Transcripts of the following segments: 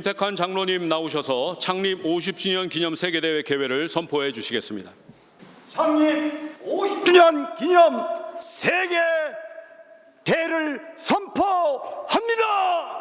택한 장로님 나오셔서 창립 50주년 기념 세계대회 개회를 선포해 주시겠습니다. 창립 50주년 기념 세계대회를 선포합니다.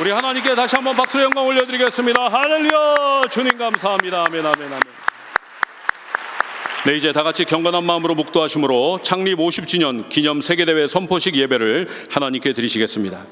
우리 하나님께 다시 한번 박수의 영광 올려드리겠습니다. 할렐루야. 주님 감사합니다. 아멘 아멘 아멘. 네, 이제 다 같이 경건한 마음으로 묵도하심으로 창립 50주년 기념 세계대회 선포식 예배를 하나님께 드리시겠습니다.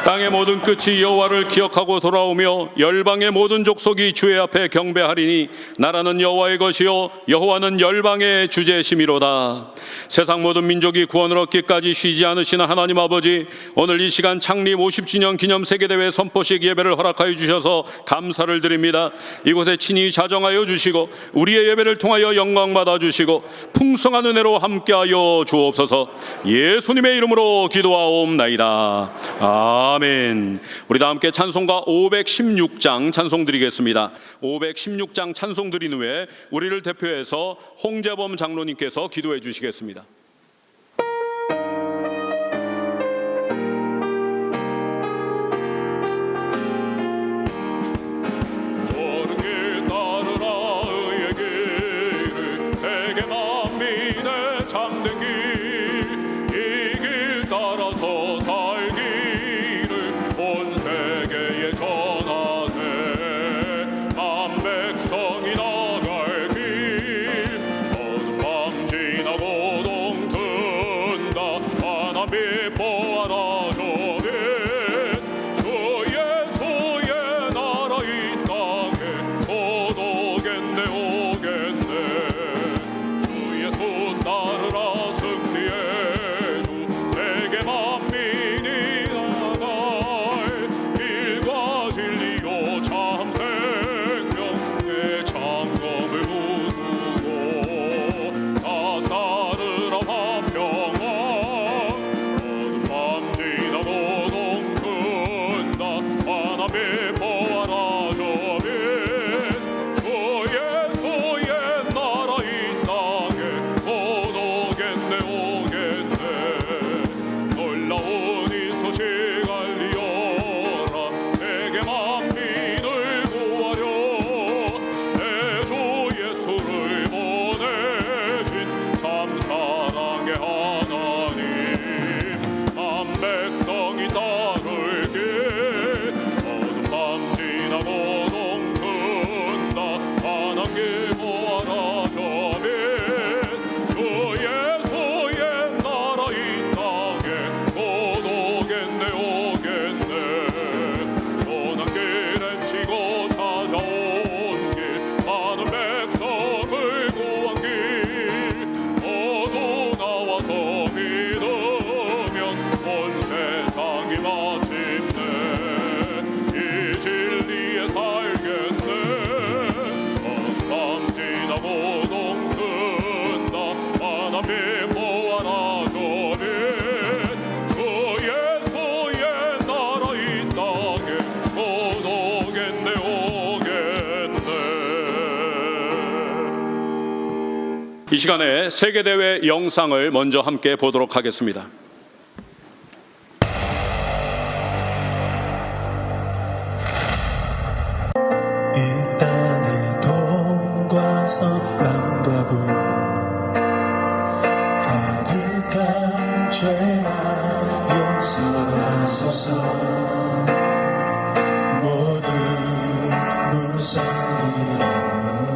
땅의 모든 끝이 여호와를 기억하고 돌아오며 열방의 모든 족속이 주의 앞에 경배하리니 나라는 여호와의 것이요 여호와는 열방의 주제심이로다. 세상 모든 민족이 구원을 얻기까지 쉬지 않으시는 하나님 아버지, 오늘 이 시간 창립 50주년 기념 세계대회 선포식 예배를 허락하여 주셔서 감사를 드립니다. 이곳에 친히 자정하여 주시고 우리의 예배를 통하여 영광 받아 주시고 풍성한 은혜로 함께하여 주옵소서. 예수님의 이름으로 기도하옵나이다. 아멘. 우리 다 함께 찬송가 516장 찬송 드리겠습니다. 516장 찬송 드린 후에 우리를 대표해서 홍재범 장로님께서 기도해 주시겠습니다. 이 시간에 세계대회 영상을 먼저 함께 보도록 하겠습니다. 이 땅의 동과 서남과 북 가득한 죄악 용서하소서. 모든 이름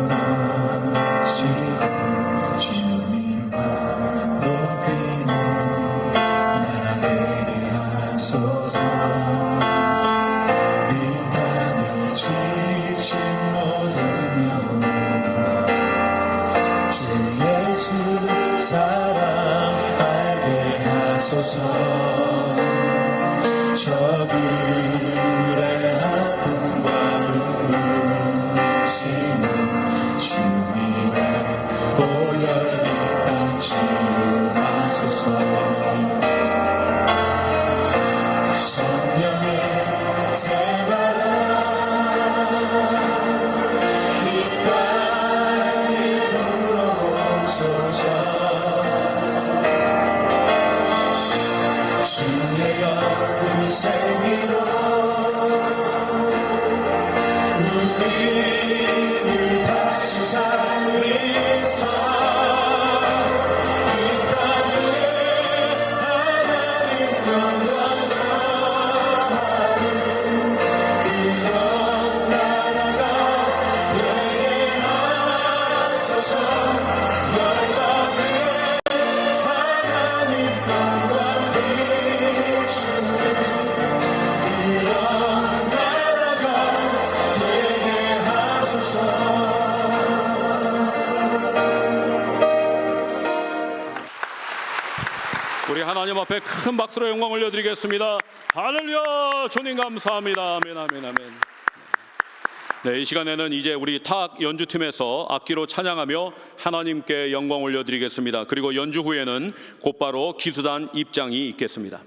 무너지고 주님만 높이는 나라 되게 하소서. 이 땅에 지친 모든 영혼 주 예수 사랑 알게 하소서. 저들의 아픔과 눈물 심은 주님의 보혈 이 땅 치유하소서. 성령의 새바람 이 땅에 불어오소서. 주의 영을 생기로 우리를 다시 살리사. 이 땅에 하나님 영광하는 그런 나라가 되게 하소서. 열방에 하나님 영광 비추는 그런 나라가 되게 하소서. 우리 하나님 앞에 큰 박수로 영광 올려드리겠습니다. 할렐루야. 주님 감사합니다. 아멘 아멘 아멘. 네, 이 시간에는 이제 우리 타악 연주팀에서 악기로 찬양하며 하나님께 영광 올려드리겠습니다. 그리고 연주 후에는 곧바로 기수단 입장이 있겠습니다.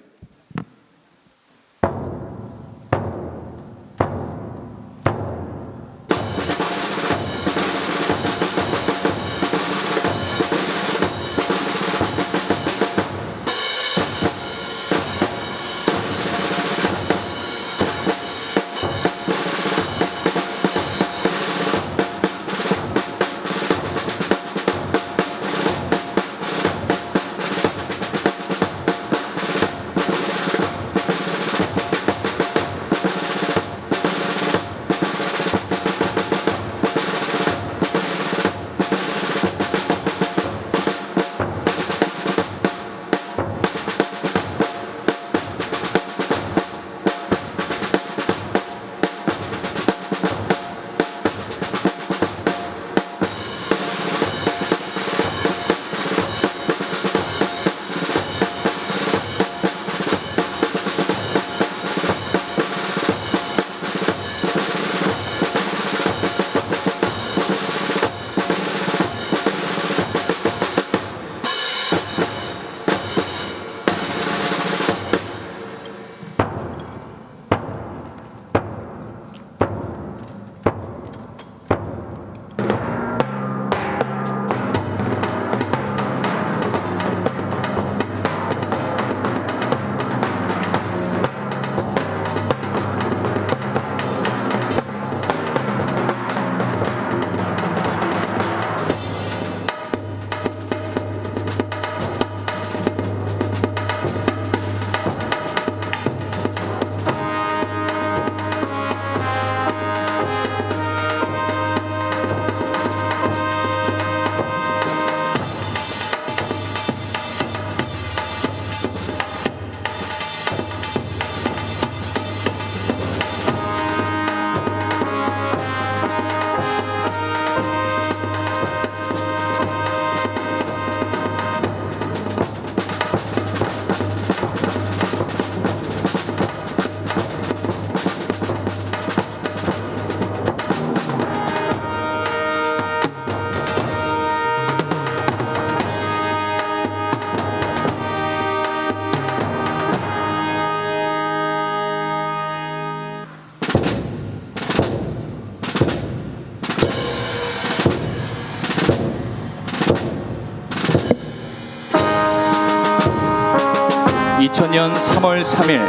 (2000년 3월 3일)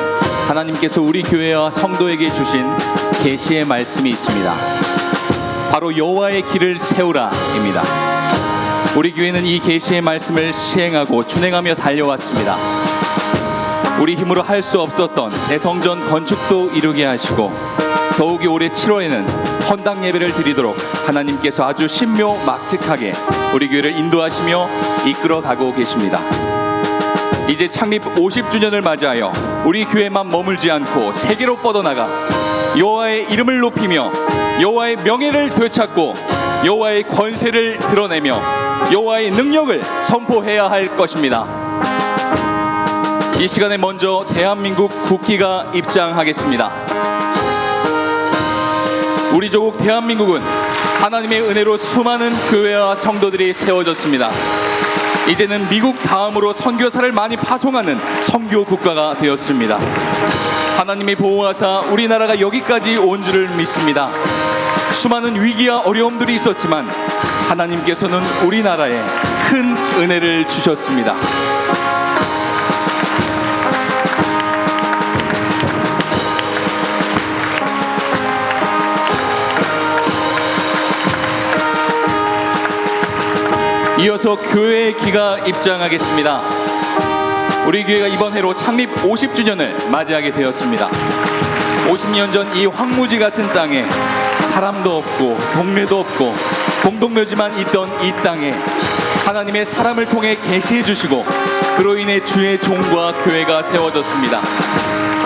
하나님께서 우리 교회와 성도에게 주신 계시의 말씀이 있습니다. 바로 여호와의 길을 세우라입니다. 우리 교회는 이 계시의 말씀을 시행하고 준행하며 달려왔습니다. 우리 힘으로 할 수 없었던 대성전 건축도 이루게 하시고 더욱이 올해 7월에는 헌당 예배를 드리도록 하나님께서 아주 신묘막측하게 우리 교회를 인도하시며 이끌어가고 계십니다. 이제 창립 50주년을 맞이하여 우리 교회만 머물지 않고 세계로 뻗어나가 여호와의 이름을 높이며 여호와의 명예를 되찾고 여호와의 권세를 드러내며 여호와의 능력을 선포해야 할 것입니다. 이 시간에 먼저 대한민국 국기가 입장하겠습니다. 우리 조국 대한민국은 하나님의 은혜로 수많은 교회와 성도들이 세워졌습니다. 이제는 미국 다음으로 선교사를 많이 파송하는 선교 국가가 되었습니다. 하나님이 보호하사 우리나라가 여기까지 온 줄을 믿습니다. 수많은 위기와 어려움들이 있었지만 하나님께서는 우리나라에 큰 은혜를 주셨습니다. 이어서 교회의 기가 입장하겠습니다. 우리 교회가 이번 해로 창립 50주년을 맞이하게 되었습니다. 50년 전 이 황무지 같은 땅에 사람도 없고 동네도 없고 공동묘지만 있던 이 땅에 하나님의 사람을 통해 계시해 주시고 그로 인해 주의 종과 교회가 세워졌습니다.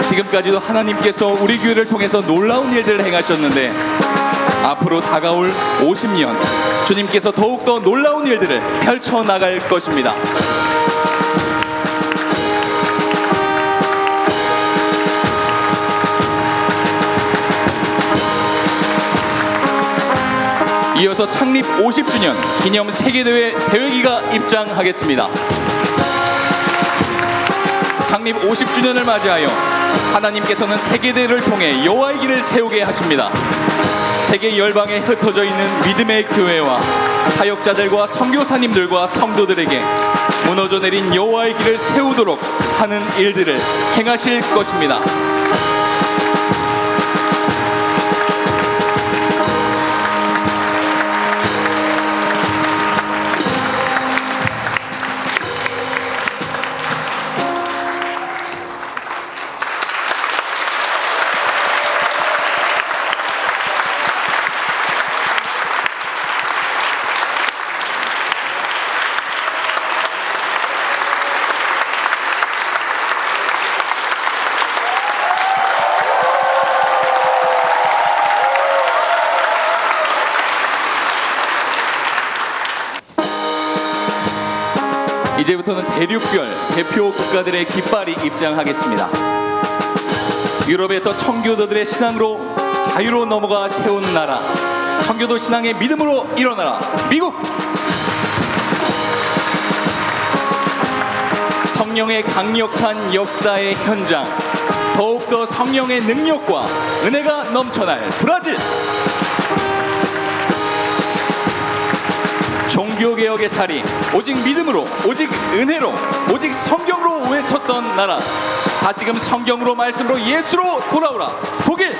지금까지도 하나님께서 우리 교회를 통해서 놀라운 일들을 행하셨는데 앞으로 다가올 50년 주님께서 더욱더 놀라운 일들을 펼쳐나갈 것입니다. 이어서 창립 50주년 기념 세계대회 대회기가 입장하겠습니다. 창립 50주년을 맞이하여 하나님께서는 세계대회를 통해 여호와의 길을 세우게 하십니다. 세계 열방에 흩어져 있는 믿음의 교회와 사역자들과 선교사님들과 성도들에게 무너져 내린 여호와의 길을 세우도록 하는 일들을 행하실 것입니다. 이제부터는 대륙별 대표 국가들의 깃발이 입장하겠습니다. 유럽에서 청교도들의 신앙으로 자유로 넘어가 세운 나라, 청교도 신앙의 믿음으로 일어나라 미국! 성령의 강력한 역사의 현장, 더욱더 성령의 능력과 은혜가 넘쳐날 브라질! 종교개혁의 자리, 오직 믿음으로, 오직 은혜로, 오직 성경으로 외쳤던 나라, 다시금 성경으로 말씀으로 예수로 돌아오라 독일!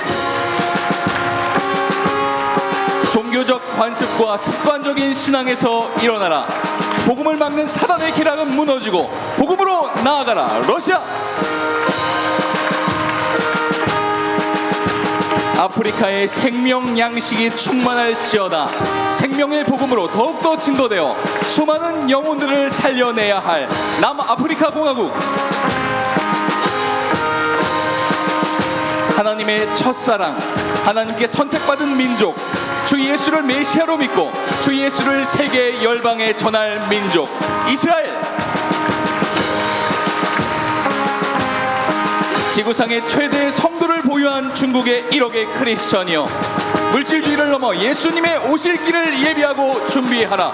종교적 관습과 습관적인 신앙에서 일어나라, 복음을 막는 사단의 기락은 무너지고 복음으로 나아가라 러시아! 아프리카의 생명 양식이 충만할지어다. 생명의 복음으로 더욱더 증거되어 수많은 영혼들을 살려내야 할 남아프리카 공화국. 하나님의 첫사랑, 하나님께 선택받은 민족, 주 예수를 메시아로 믿고 주 예수를 세계 열방에 전할 민족 이스라엘. 지구상의 최대의 성도를 보유한 중국의 1억의 크리스천이여, 물질주의를 넘어 예수님의 오실 길을 예비하고 준비하라.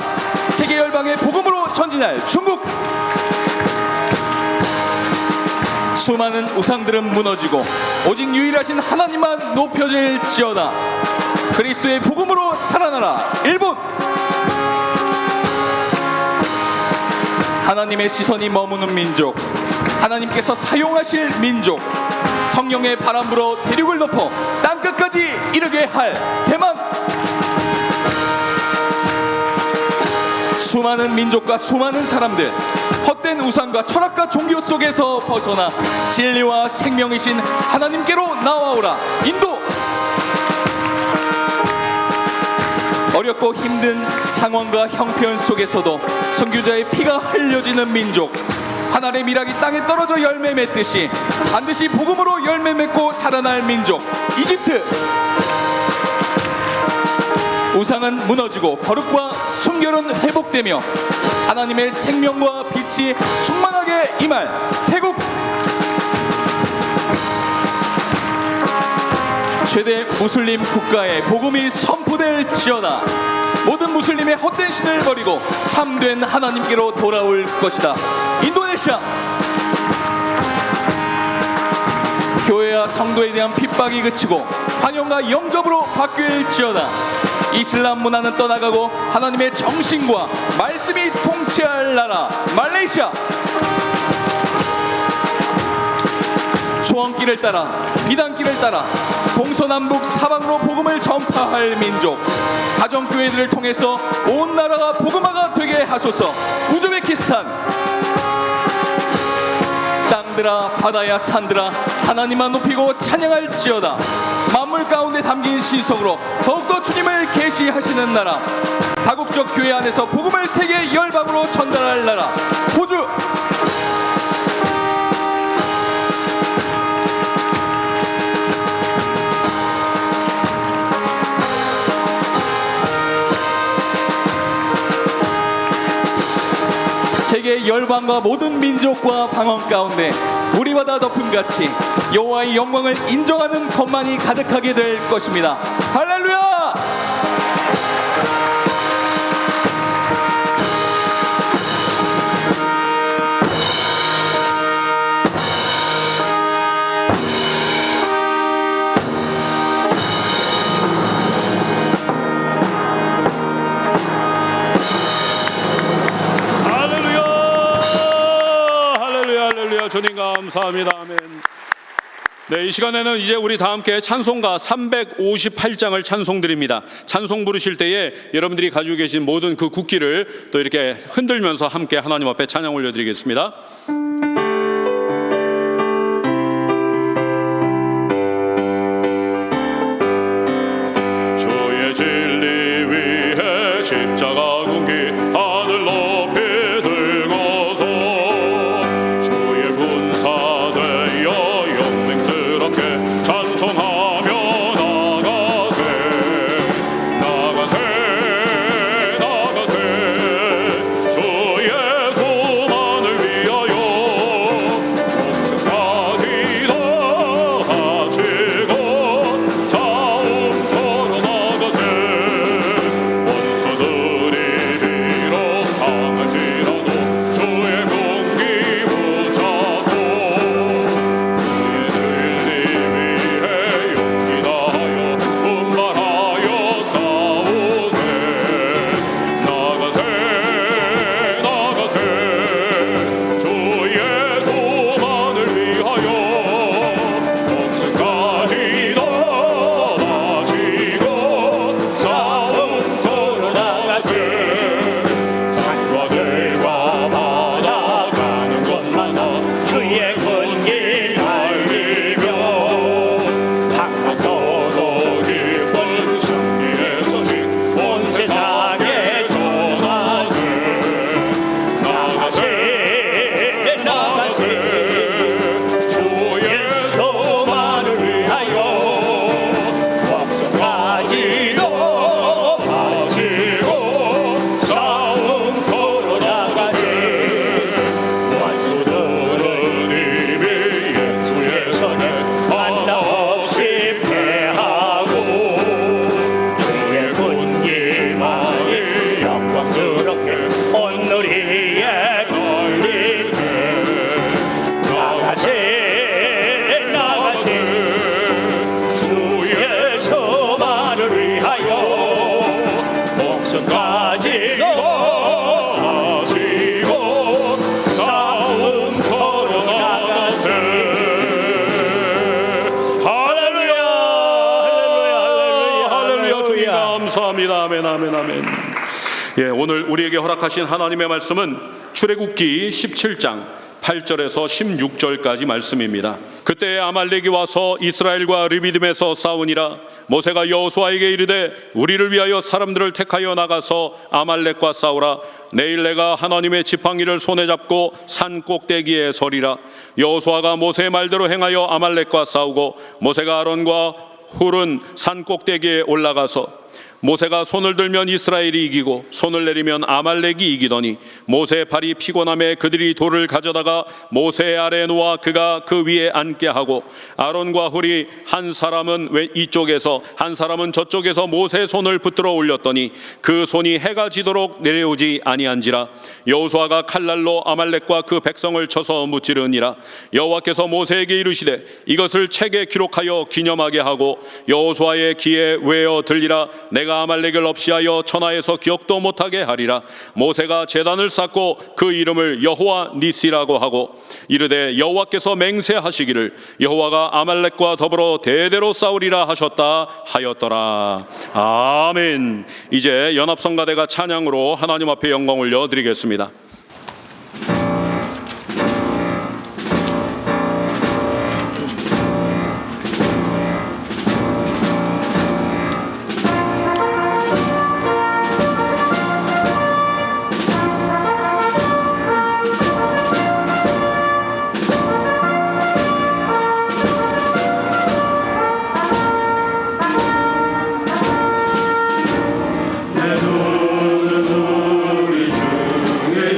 세계 열방의 복음으로 전진할 중국. 수많은 우상들은 무너지고 오직 유일하신 하나님만 높여질지어다. 그리스도의 복음으로 살아나라 일본. 하나님의 시선이 머무는 민족, 하나님께서 사용하실 민족, 성령의 바람 불어 대륙을 덮어 땅끝까지 이르게 할 대만. 수많은 민족과 수많은 사람들, 헛된 우상과 철학과 종교 속에서 벗어나 진리와 생명이신 하나님께로 나와오라 인도. 어렵고 힘든 상황과 형편 속에서도 선교자의 피가 흘려지는 민족, 하나님의 미락이 땅에 떨어져 열매 맺듯이 반드시 복음으로 열매 맺고 자라날 민족 이집트. 우상은 무너지고 거룩과 순결은 회복되며 하나님의 생명과 빛이 충만하게 임할 태국. 최대 무슬림 국가에 복음이 선포될지어다. 모든 무슬림의 헛된 신을 버리고 참된 하나님께로 돌아올 것이다. 인도네시아. 교회와 성도에 대한 핍박이 그치고 환영과 영접으로 바뀔지어다. 이슬람 문화는 떠나가고 하나님의 정신과 말씀이 통치할 나라 말레이시아. 초원길을 따라 비단길을 따라 동서남북 사방으로 복음을 전파할 민족, 가정교회들을 통해서 온 나라가 복음화가 되게 하소서. 우즈베키스탄. 땅들아 바다야 산들아 하나님만 높이고 찬양할지어다. 만물 가운데 담긴 신성으로 더욱더 주님을 계시하시는 나라, 다국적 교회 안에서 복음을 세계 열방으로 전달할 나라 호주. 세계 열방과 모든 민족과 방언 가운데 우리마다 덮음같이 여호와의 영광을 인정하는 것만이 가득하게 될 것입니다. 할렐루야! 주님 감사합니다. 아멘. 네, 이 시간에는 이제 우리 다 함께 찬송가 358장을 찬송드립니다. 찬송 부르실 때에 여러분들이 가지고 계신 모든 그 국기를 또 이렇게 흔들면서 함께 하나님 앞에 찬양 올려드리겠습니다. 주의 진리 위해 십자가 군기 하늘 높이 들고서 찬송하며 나가세 주의 소망을 위하여 목숨까지 다하시고 싸움터로 나가세. 원수들이 비록 강할지라도 주의 공기 붙잡고 감사합니다. 아멘, 아멘, 아멘. 예, 오늘 우리에게 허락하신 하나님의 말씀은 출애굽기 17장 8절에서 16절까지 말씀입니다. 그때 아말렉이 와서 이스라엘과 르비딤에서 싸우니라. 모세가 여호수아에게 이르되 우리를 위하여 사람들을 택하여 나가서 아말렉과 싸우라. 내일 내가 하나님의 지팡이를 손에 잡고 산 꼭대기에 서리라. 여호수아가 모세의 말대로 행하여 아말렉과 싸우고 모세가 아론과 훌은 산 꼭대기에 올라가서 모세가 손을 들면 이스라엘이 이기고 손을 내리면 아말렉이 이기더니 모세의 발이 피곤함에 그들이 돌을 가져다가 모세 아래에 놓아 그가 그 위에 앉게 하고 아론과 훌이 한 사람은 이쪽에서 한 사람은 저쪽에서 모세의 손을 붙들어 올렸더니 그 손이 해가 지도록 내려오지 아니한지라. 여호수아가 칼날로 아말렉과 그 백성을 쳐서 무찌르니라. 여호와께서 모세에게 이르시되 이것을 책에 기록하여 기념하게 하고 여호수아의 귀에 외어 들리라. 내가 아말렉을 없이하여 천하에서 기억도 못하게 하리라. 모세가 제단을 쌓고 그 이름을 여호와 니시라고 하고 이르되 여호와께서 맹세하시기를 여호와가 아말렉과 더불어 대대로 싸우리라 하셨다 하였더라. 아멘. 이제 연합성가대가 찬양으로 하나님 앞에 영광 올려드리겠습니다. 우리 중에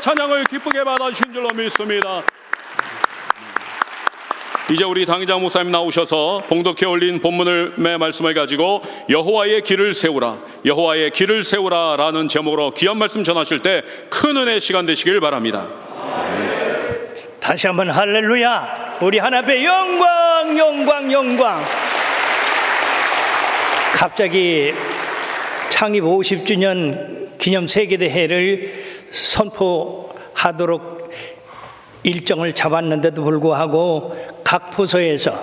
찬양을 기쁘게 받아주신 줄로 믿습니다. 이제 우리 당의장 목사님 나오셔서 봉독해 올린 본문의 말씀을 가지고 여호와의 길을 세우라, 여호와의 길을 세우라 라는 제목으로 귀한 말씀 전하실 때 큰 은혜의 시간 되시길 바랍니다. 다시 한번 할렐루야. 우리 하나님의 영광, 영광, 영광. 갑자기 창립 50주년 기념 세계대회를 선포하도록 일정을 잡았는데도 불구하고 각 부서에서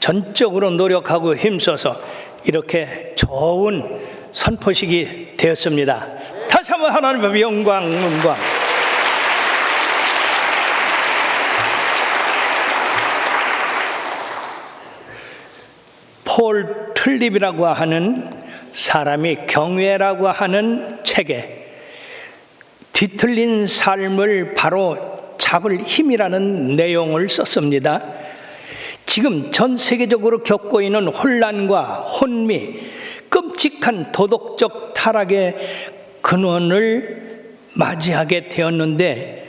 전적으로 노력하고 힘써서 이렇게 좋은 선포식이 되었습니다. 다시 한번 하나님의 영광, 영광. 폴 틀립이라고 하는 사람이 경외라고 하는 책에 뒤틀린 삶을 바로 잡을 힘이라는 내용을 썼습니다. 지금 전 세계적으로 겪고 있는 혼란과 혼미, 끔찍한 도덕적 타락의 근원을 맞이하게 되었는데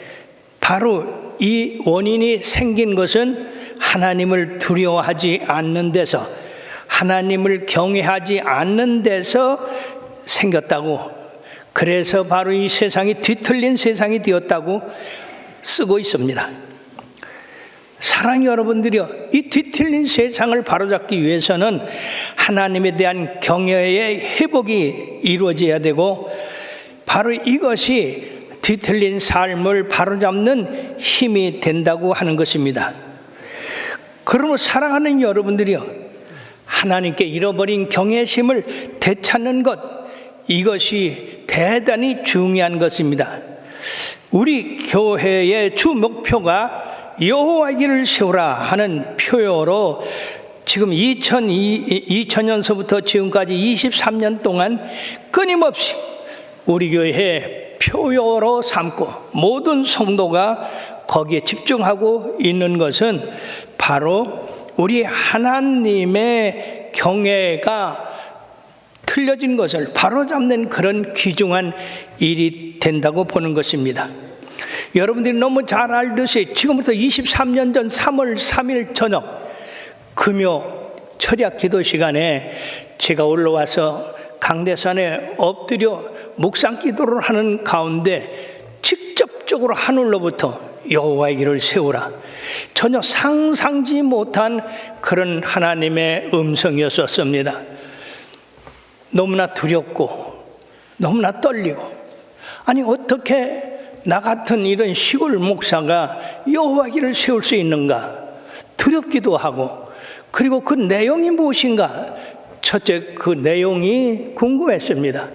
바로 이 원인이 생긴 것은 하나님을 두려워하지 않는 데서, 하나님을 경외하지 않는 데서 생겼다고, 그래서 바로 이 세상이 뒤틀린 세상이 되었다고 쓰고 있습니다. 사랑하는 여러분들이요, 이 뒤틀린 세상을 바로잡기 위해서는 하나님에 대한 경외의 회복이 이루어져야 되고, 바로 이것이 뒤틀린 삶을 바로잡는 힘이 된다고 하는 것입니다. 그러므로 사랑하는 여러분들이요, 하나님께 잃어버린 경외심을 되찾는 것, 이것이 대단히 중요한 것입니다. 우리 교회의 주 목표가 여호와의 길을 세우라 하는 표어로 지금 2000년서부터 지금까지 23년 동안 끊임없이 우리 교회의 표어로 삼고 모든 성도가 거기에 집중하고 있는 것은 바로 우리 하나님의 경외가 틀려진 것을 바로잡는 그런 귀중한 일이 된다고 보는 것입니다. 여러분들이 너무 잘 알듯이 지금부터 23년 전 3월 3일 저녁 금요 철야 기도 시간에 제가 올라와서 강대산에 엎드려 묵상 기도를 하는 가운데 직접적으로 하늘로부터 여호와의 길을 세우라, 전혀 상상지 못한 그런 하나님의 음성이었습니다. 너무나 두렵고 너무나 떨리고, 아니 어떻게 나 같은 이런 시골 목사가 여호와의 길을 세울 수 있는가 두렵기도 하고, 그리고 그 내용이 무엇인가, 첫째 그 내용이 궁금했습니다.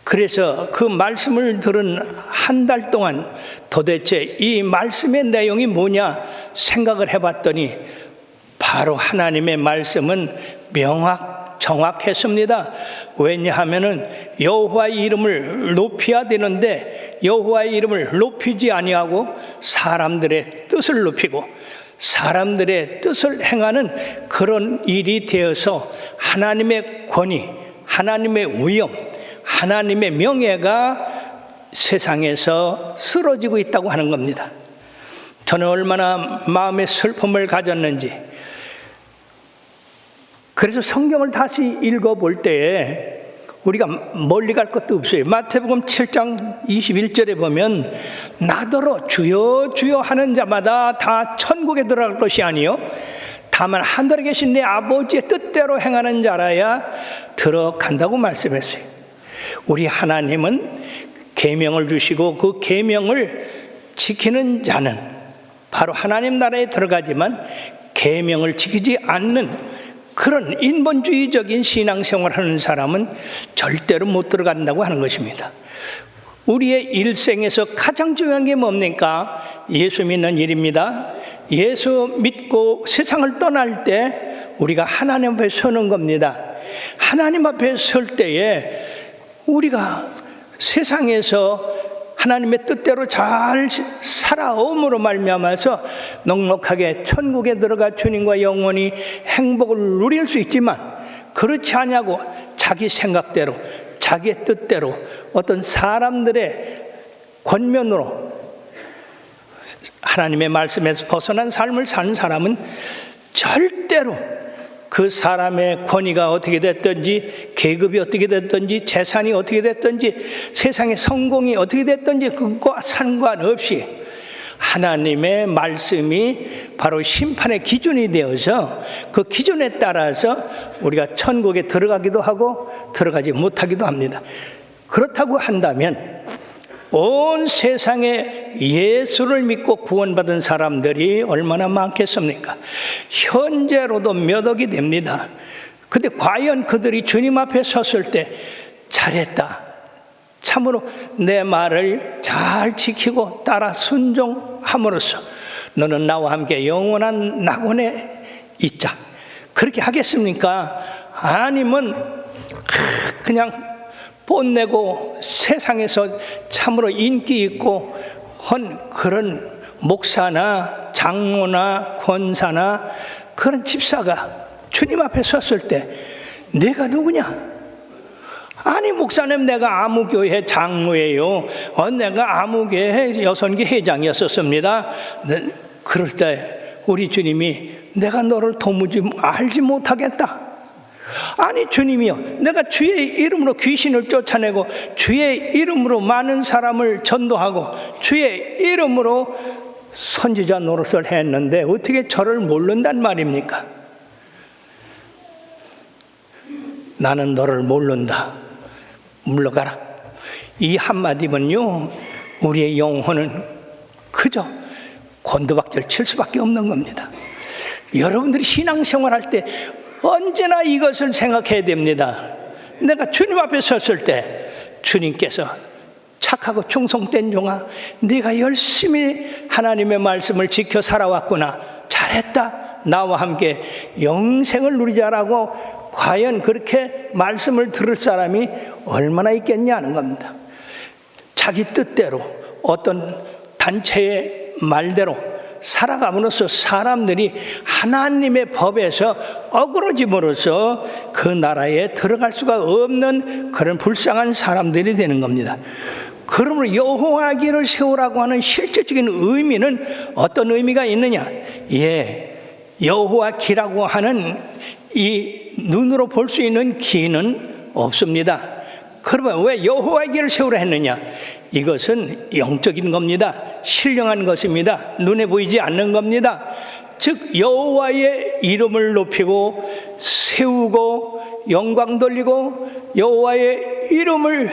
그래서 그 말씀을 들은 한 달 동안 도대체 이 말씀의 내용이 뭐냐 생각을 해봤더니 바로 하나님의 말씀은 정확했습니다. 왜냐하면은 여호와의 이름을 높여야 되는데 여호와의 이름을 높이지 아니하고 사람들의 뜻을 높이고 사람들의 뜻을 행하는 그런 일이 되어서 하나님의 권위, 하나님의 위엄, 하나님의 명예가 세상에서 쓰러지고 있다고 하는 겁니다. 저는 얼마나 마음의 슬픔을 가졌는지, 그래서 성경을 다시 읽어볼 때에 우리가 멀리 갈 것도 없어요. 마태복음 7장 21절에 보면 나더러 주여 주여 하는 자마다 다 천국에 들어갈 것이 아니요 다만 하늘에 계신 내 아버지의 뜻대로 행하는 자라야 들어간다고 말씀했어요. 우리 하나님은 계명을 주시고 그 계명을 지키는 자는 바로 하나님 나라에 들어가지만 계명을 지키지 않는 그런 인본주의적인 신앙생활을 하는 사람은 절대로 못 들어간다고 하는 것입니다. 우리의 일생에서 가장 중요한 게 뭡니까? 예수 믿는 일입니다. 예수 믿고 세상을 떠날 때 우리가 하나님 앞에 서는 겁니다. 하나님 앞에 설 때에 우리가 세상에서 하나님의 뜻대로 잘 살아옴으로 말미암아서 넉넉하게 천국에 들어가 주님과 영원히 행복을 누릴 수 있지만, 그렇지 않냐고 자기 생각대로 자기의 뜻대로 어떤 사람들의 권면으로 하나님의 말씀에서 벗어난 삶을 사는 사람은 절대로 그 사람의 권위가 어떻게 됐든지, 계급이 어떻게 됐든지, 재산이 어떻게 됐든지, 세상의 성공이 어떻게 됐든지 그것과 상관없이 하나님의 말씀이 바로 심판의 기준이 되어서 그 기준에 따라서 우리가 천국에 들어가기도 하고 들어가지 못하기도 합니다. 그렇다고 한다면 온 세상에 예수를 믿고 구원받은 사람들이 얼마나 많겠습니까? 현재로도 몇 억이 됩니다. 근데 과연 그들이 주님 앞에 섰을 때 잘했다, 참으로 내 말을 잘 지키고 따라 순종함으로써 너는 나와 함께 영원한 낙원에 있자, 그렇게 하겠습니까? 아니면 그냥 뽐내고 세상에서 참으로 인기 있고 헌 그런 목사나 장로나 권사나 그런 집사가 주님 앞에 섰을 때 내가 누구냐? 아니 목사님, 내가 아무 교회 장로예요. 내가 아무 교회 여선교 회장이었었습니다. 그럴 때 우리 주님이 내가 너를 도무지 알지 못하겠다. 아니 주님이요, 내가 주의 이름으로 귀신을 쫓아내고 주의 이름으로 많은 사람을 전도하고 주의 이름으로 선지자 노릇을 했는데 어떻게 저를 모른단 말입니까? 나는 너를 모른다, 물러가라. 이 한마디면요, 우리의 영혼은 그저 곤두박질 칠 수밖에 없는 겁니다. 여러분들이 신앙생활할 때 언제나 이것을 생각해야 됩니다. 내가 주님 앞에 섰을 때 주님께서 착하고 충성된 종아, 네가 열심히 하나님의 말씀을 지켜 살아왔구나, 잘했다, 나와 함께 영생을 누리자라고 과연 그렇게 말씀을 들을 사람이 얼마나 있겠냐는 겁니다. 자기 뜻대로 어떤 단체의 말대로 살아감으로써 사람들이 하나님의 법에서 어그러짐으로써 그 나라에 들어갈 수가 없는 그런 불쌍한 사람들이 되는 겁니다. 그러므로 여호와 길을 세우라고 하는 실질적인 의미는 어떤 의미가 있느냐? 여호와 길이라고 하는 이 눈으로 볼 수 있는 길은 없습니다. 그러면 왜 여호와의 길을 세우라 했느냐? 이것은 영적인 겁니다. 신령한 것입니다. 눈에 보이지 않는 겁니다. 즉 여호와의 이름을 높이고 세우고 영광 돌리고 여호와의 이름을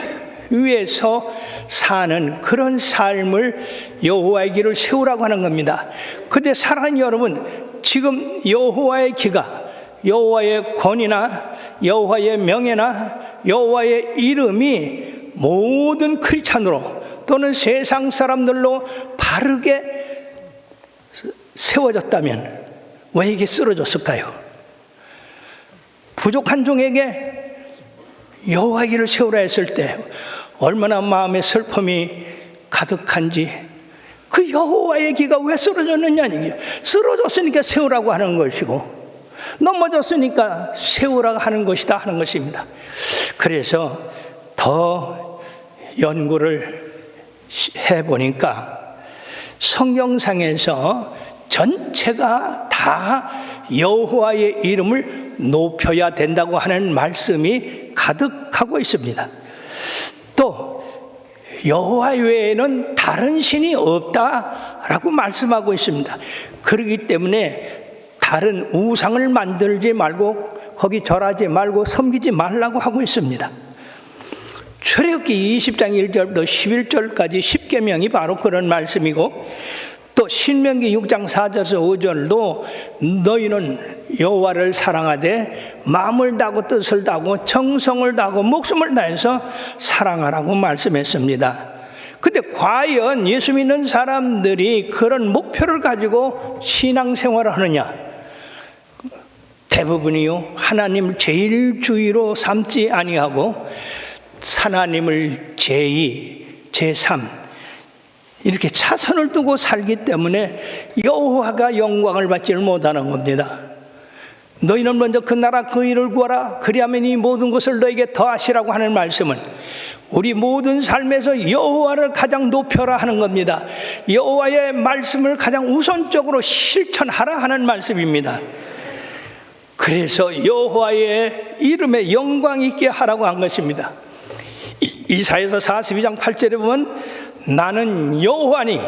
위해서 사는 그런 삶을 여호와의 길을 세우라고 하는 겁니다. 그런데 사랑하는 여러분, 지금 여호와의 기가, 여호와의 권위나 여호와의 명예나 여호와의 이름이 모든 크리스찬으로 또는 세상 사람들로 바르게 세워졌다면 왜 이게 쓰러졌을까요? 부족한 종에게 여호와의 길을 세우라 했을 때 얼마나 마음의 슬픔이 가득한지, 그 여호와의 기가 왜 쓰러졌느냐? 쓰러졌으니까 세우라고 하는 것이고 넘어졌으니까 세우라고 하는 것이다 하는 것입니다. 그래서 더 연구를 해보니까 성경상에서 전체가 다 여호와의 이름을 높여야 된다고 하는 말씀이 가득하고 있습니다. 또 여호와 외에는 다른 신이 없다라고 말씀하고 있습니다. 그렇기 때문에 다른 우상을 만들지 말고 거기 절하지 말고 섬기지 말라고 하고 있습니다. 출애굽기 20장 1절부터 11절까지 10계명이 바로 그런 말씀이고, 또 신명기 6장 4절에서 5절도 너희는 여호와를 사랑하되 마음을 다하고 뜻을 다하고 정성을 다하고 목숨을 다해서 사랑하라고 말씀했습니다. 근데 과연 예수 믿는 사람들이 그런 목표를 가지고 신앙생활을 하느냐? 대부분이요, 하나님을 제일 주의로 삼지 아니하고 하나님을 제2, 제3 이렇게 차선을 두고 살기 때문에 여호와가 영광을 받지를 못하는 겁니다. 너희는 먼저 그 나라 그 일을 구하라, 그리하면 이 모든 것을 너에게 더하시라고 하는 말씀은 우리 모든 삶에서 여호와를 가장 높여라 하는 겁니다. 여호와의 말씀을 가장 우선적으로 실천하라 하는 말씀입니다. 그래서 여호와의 이름에 영광 있게 하라고 한 것입니다. 이사야서 42장 8절에 보면 나는 여호와니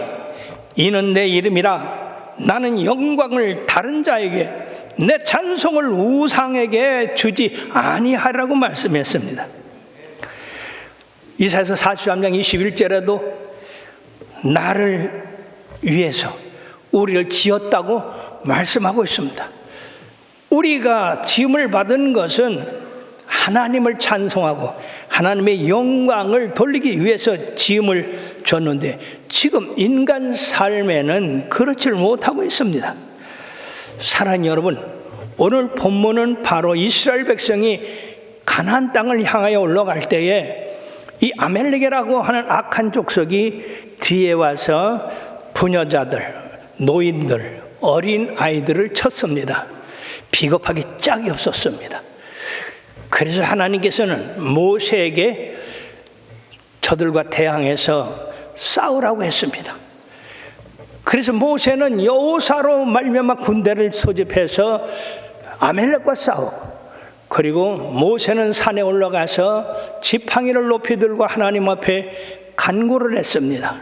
이는 내 이름이라 나는 영광을 다른 자에게 내 찬송을 우상에게 주지 아니하라고 말씀했습니다. 이사야서 43장 21절에도 나를 위해서 우리를 지었다고 말씀하고 있습니다. 우리가 지음을 받은 것은 하나님을 찬송하고 하나님의 영광을 돌리기 위해서 지음을 줬는데 지금 인간 삶에는 그렇지를 못하고 있습니다. 사랑하는 여러분, 오늘 본문은 바로 이스라엘 백성이 가나안 땅을 향하여 올라갈 때에 이 아멜렉이라고 하는 악한 족속이 뒤에 와서 부녀자들, 노인들, 어린 아이들을 쳤습니다. 비겁하기 짝이 없었습니다. 그래서 하나님께서는 모세에게 저들과 대항해서 싸우라고 했습니다. 그래서 모세는 여호사로 말미암아 군대를 소집해서 아멜렉과 싸우고, 그리고 모세는 산에 올라가서 지팡이를 높이 들고 하나님 앞에 간구를 했습니다.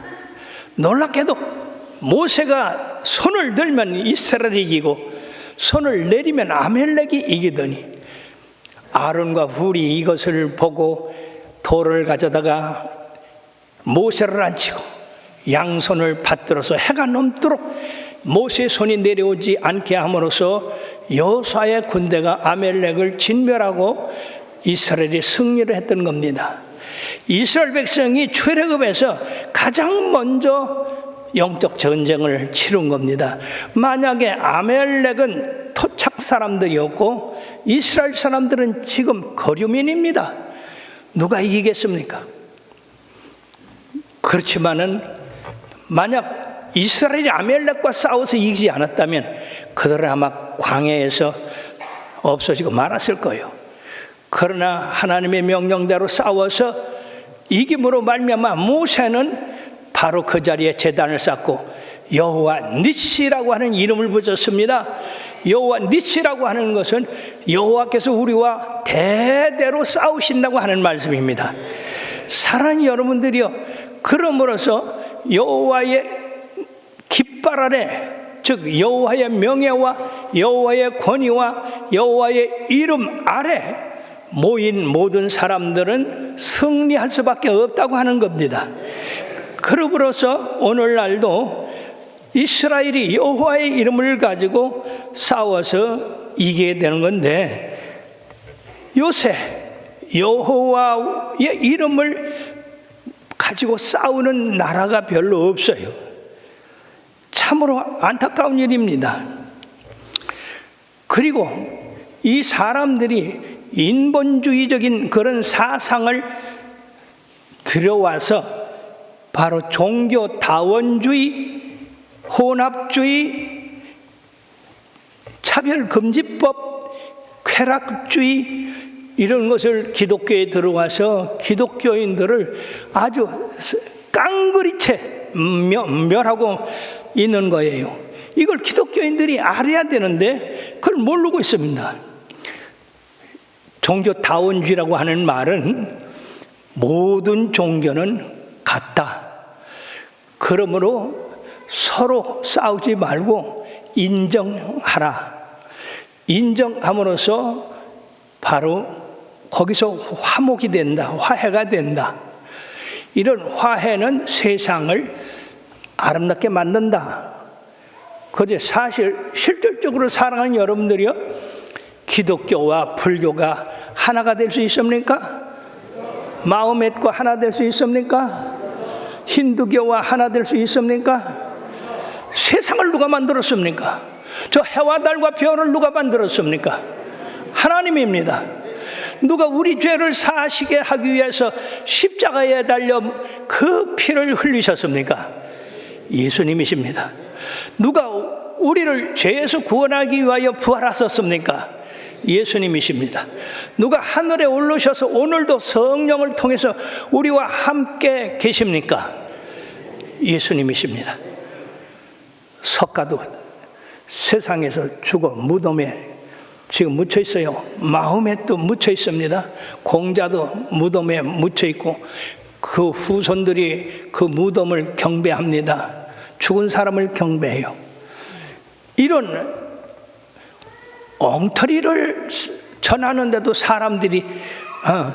놀랍게도 모세가 손을 들면 이스라엘이 이기고 손을 내리면 아멜렉이 이기더니 아론과 훌이 이것을 보고 돌을 가져다가 모세를 앉히고 양손을 받들어서 해가 넘도록 모세의 손이 내려오지 않게 함으로써 여호수아의 군대가 아멜렉을 진멸하고 이스라엘이 승리를 했던 겁니다. 이스라엘 백성이 출애굽에서 가장 먼저 영적 전쟁을 치른 겁니다. 만약에 아멜렉은 토착 사람들이었고 이스라엘 사람들은 지금 거류민입니다. 누가 이기겠습니까? 그렇지만은 만약 이스라엘이 아멜렉과 싸워서 이기지 않았다면 그들은 아마 광야에서 없어지고 말았을 거예요. 그러나 하나님의 명령대로 싸워서 이김으로 말미암아 모세는 바로 그 자리에 제단을 쌓고 여호와 니시라고 하는 이름을 붙였습니다. 여호와 니시라고 하는 것은 여호와께서 우리와 대대로 싸우신다고 하는 말씀입니다. 사랑하는 여러분들이요, 그러므로서 여호와의 깃발 아래, 즉 여호와의 명예와 여호와의 권위와 여호와의 이름 아래 모인 모든 사람들은 승리할 수밖에 없다고 하는 겁니다. 그러므로서 오늘날도 이스라엘이 여호와의 이름을 가지고 싸워서 이기게 되는 건데, 요새 여호와의 이름을 가지고 싸우는 나라가 별로 없어요. 참으로 안타까운 일입니다. 그리고 이 사람들이 인본주의적인 그런 사상을 들여와서 바로 종교다원주의, 혼합주의, 차별금지법, 쾌락주의 이런 것을 기독교에 들어와서 기독교인들을 아주 깡그리채 멸하고 있는 거예요. 이걸 기독교인들이 알아야 되는데 그걸 모르고 있습니다. 종교다원주의라고 하는 말은 모든 종교는 같다. 그러므로 서로 싸우지 말고 인정하라. 인정함으로써 바로 거기서 화목이 된다, 화해가 된다. 이런 화해는 세상을 아름답게 만든다. 그런데 사실 실질적으로 사랑하는 여러분들이요, 기독교와 불교가 하나가 될 수 있습니까? 마호멧과 하나 될 수 있습니까? 힌두교와 하나 될 수 있습니까? 세상을 누가 만들었습니까? 저 해와 달과 별을 누가 만들었습니까? 하나님입니다. 누가 우리 죄를 사시게 하기 위해서 십자가에 달려 그 피를 흘리셨습니까? 예수님이십니다. 누가 우리를 죄에서 구원하기 위하여 부활하셨습니까? 예수님이십니다. 누가 하늘에 올르셔서 오늘도 성령을 통해서 우리와 함께 계십니까? 예수님이십니다. 석가도 세상에서 죽어 무덤에 지금 묻혀 있어요. 마음에 또 묻혀 있습니다. 공자도 무덤에 묻혀 있고 그 후손들이 그 무덤을 경배합니다. 죽은 사람을 경배해요. 이런 엉터리를 전하는데도 사람들이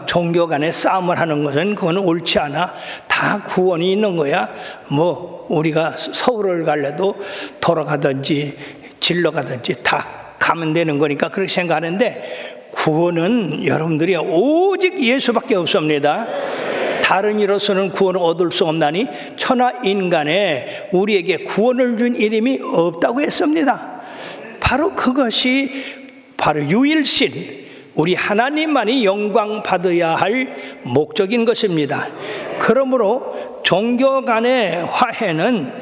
종교 간에 싸움을 하는 것은 그건 옳지 않아. 다 구원이 있는 거야. 뭐 우리가 서울을 갈래도 돌아가든지 질러 가든지 다 가면 되는 거니까 그렇게 생각하는데, 구원은 여러분들이 오직 예수밖에 없습니다. 다른 이로서는 구원을 얻을 수 없나니 천하 인간에 우리에게 구원을 준 이름이 없다고 했습니다. 바로 그것이 바로 유일신 우리 하나님만이 영광 받아야 할 목적인 것입니다. 그러므로 종교 간의 화해는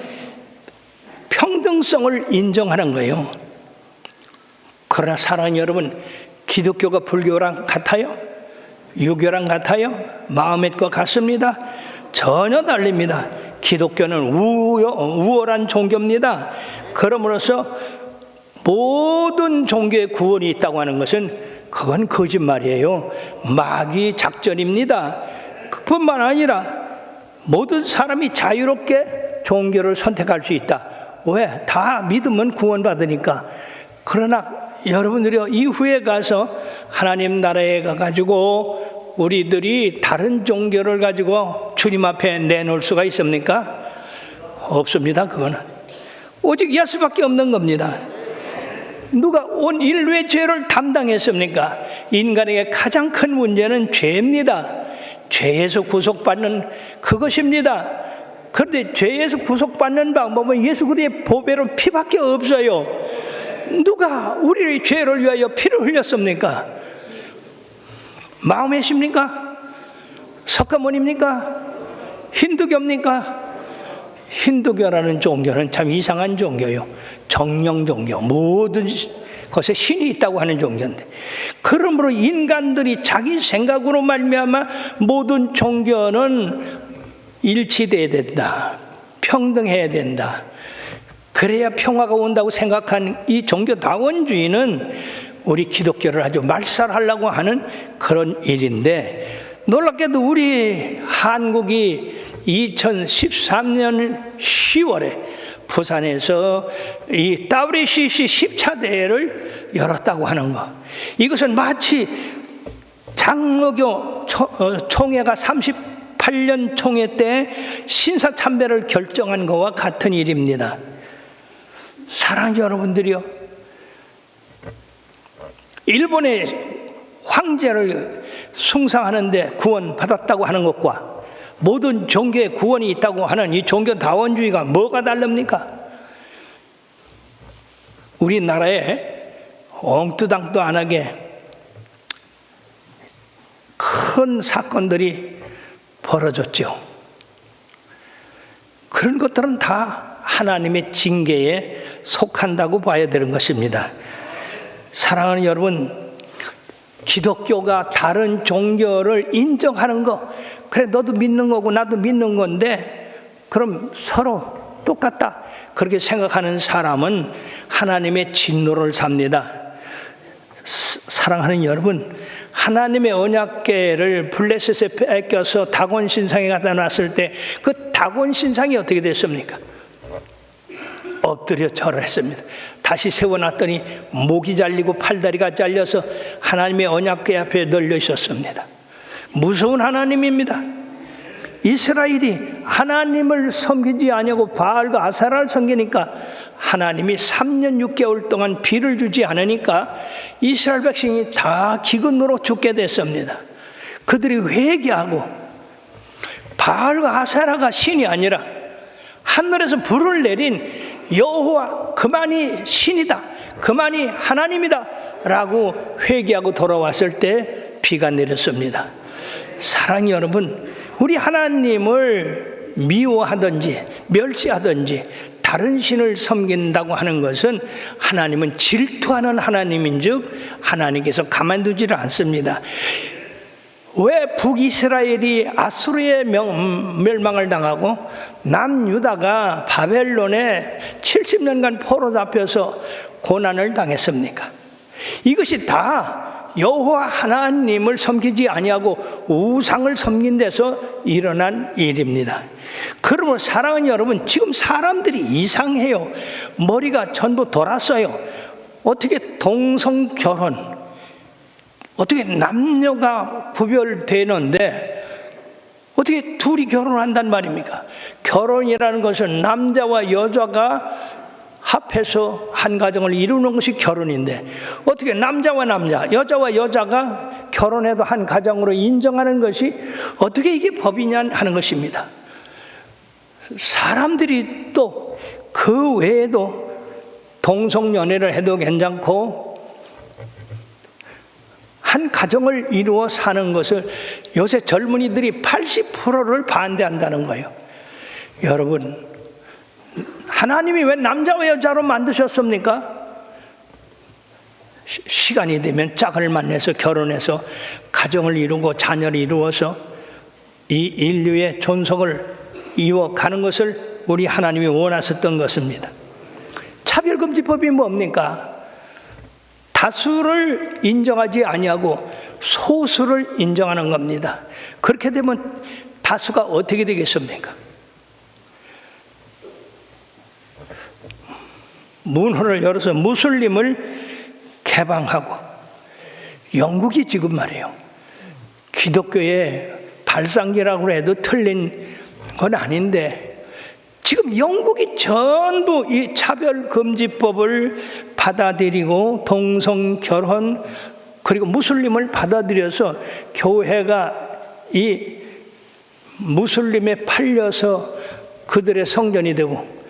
평등성을 인정하는 거예요. 그러나 사랑하는 여러분, 기독교가 불교랑 같아요? 유교랑 같아요? 마음의과 같습니다? 전혀 다릅니다. 기독교는 우월한 종교입니다. 그러므로서 모든 종교에 구원이 있다고 하는 것은 그건 거짓말이에요. 마귀 작전입니다. 그뿐만 아니라 모든 사람이 자유롭게 종교를 선택할 수 있다. 왜? 다 믿으면 구원받으니까. 그러나 여러분들이 이후에 가서 하나님 나라에 가가지고 우리들이 다른 종교를 가지고 주님 앞에 내놓을 수가 있습니까? 없습니다. 그거는 오직 예수밖에 없는 겁니다. 누가 온 인류의 죄를 담당했습니까? 인간에게 가장 큰 문제는 죄입니다. 죄에서 구속받는 그것입니다. 그런데 죄에서 구속받는 방법은 예수 그리스도의 보배로운 피밖에 없어요. 누가 우리의 죄를 위하여 피를 흘렸습니까? 마음의십니까? 석가모니입니까? 힌두교입니까? 힌두교라는 종교는 참 이상한 종교예요. 정령 종교, 모든 것에 신이 있다고 하는 종교인데, 그러므로 인간들이 자기 생각으로 말미암아 모든 종교는 일치돼야 된다, 평등해야 된다, 그래야 평화가 온다고 생각한 이 종교다원주의는 우리 기독교를 아주 말살하려고 하는 그런 일인데, 놀랍게도 우리 한국이 2013년 10월에 부산에서 이 WCC 10차 대회를 열었다고 하는 것, 이것은 마치 장로교 총회가 38년 총회 때 신사참배를 결정한 것과 같은 일입니다. 사랑하는 여러분들이요, 일본의 황제를 숭상하는데 구원받았다고 하는 것과 모든 종교에 구원이 있다고 하는 이 종교다원주의가 뭐가 다릅니까? 우리나라에 엉뚜당도 안 하게 큰 사건들이 벌어졌죠. 그런 것들은 다 하나님의 징계에 속한다고 봐야 되는 것입니다. 사랑하는 여러분, 기독교가 다른 종교를 인정하는 거, 그래 너도 믿는 거고 나도 믿는 건데 그럼 서로 똑같다, 그렇게 생각하는 사람은 하나님의 진노를 삽니다. 사랑하는 여러분, 하나님의 언약궤를 블레셋에 뺏겨서 다곤 신상에 갖다 놨을 때 그 다곤 신상이 어떻게 됐습니까? 엎드려 절했습니다. 다시 세워놨더니 목이 잘리고 팔다리가 잘려서 하나님의 언약궤 앞에 널려 있었습니다. 무서운 하나님입니다. 이스라엘이 하나님을 섬기지 아니하고 바알과 아세라를 섬기니까 하나님이 3년 6개월 동안 비를 주지 않으니까 이스라엘 백성이 다 기근으로 죽게 됐습니다. 그들이 회개하고 바알과 아세라가 신이 아니라 하늘에서 불을 내린 여호와 그만이 신이다, 그만이 하나님이다 라고 회개하고 돌아왔을 때 비가 내렸습니다. 사랑하는 여러분, 우리 하나님을 미워하든지 멸시하든지 다른 신을 섬긴다고 하는 것은 하나님은 질투하는 하나님인즉 하나님께서 가만두지를 않습니다. 왜 북이스라엘이 아수르의 멸망을 당하고 남유다가 바벨론에 70년간 포로 잡혀서 고난을 당했습니까? 이것이 다 여호와 하나님을 섬기지 아니하고 우상을 섬긴 데서 일어난 일입니다. 그러므로 사랑하는 여러분, 지금 사람들이 이상해요. 머리가 전부 돌았어요. 어떻게 동성 결혼, 어떻게 남녀가 구별되는데 어떻게 둘이 결혼한단 말입니까? 결혼이라는 것은 남자와 여자가 합해서 한 가정을 이루는 것이 결혼인데 어떻게 남자와 남자, 여자와 여자가 결혼해도 한 가정으로 인정하는 것이 어떻게 이게 법이냐 하는 것입니다. 사람들이 또 그 외에도 동성연애를 해도 괜찮고 한 가정을 이루어 사는 것을 요새 젊은이들이 80%를 반대한다는 거예요. 여러분, 하나님이 왜 남자와 여자로 만드셨습니까? 시간이 되면 짝을 만나서 결혼해서 가정을 이루고 자녀를 이루어서 이 인류의 존속을 이어가는 것을 우리 하나님이 원하셨던 것입니다. 차별금지법이 뭡니까? 다수를 인정하지 아니하고 소수를 인정하는 겁니다. 그렇게 되면 다수가 어떻게 되겠습니까? 문호를 열어서 무슬림을 개방하고, 영국이 지금 말이에요, 기독교의 발상기라고 해도 틀린 건 아닌데 지금 영국이 전부 이 차별금지법을 받아들이고 동성결혼 그리고 무슬림을 받아들여서 교회가 이 무슬림에 팔려서 그들의 성전이 되고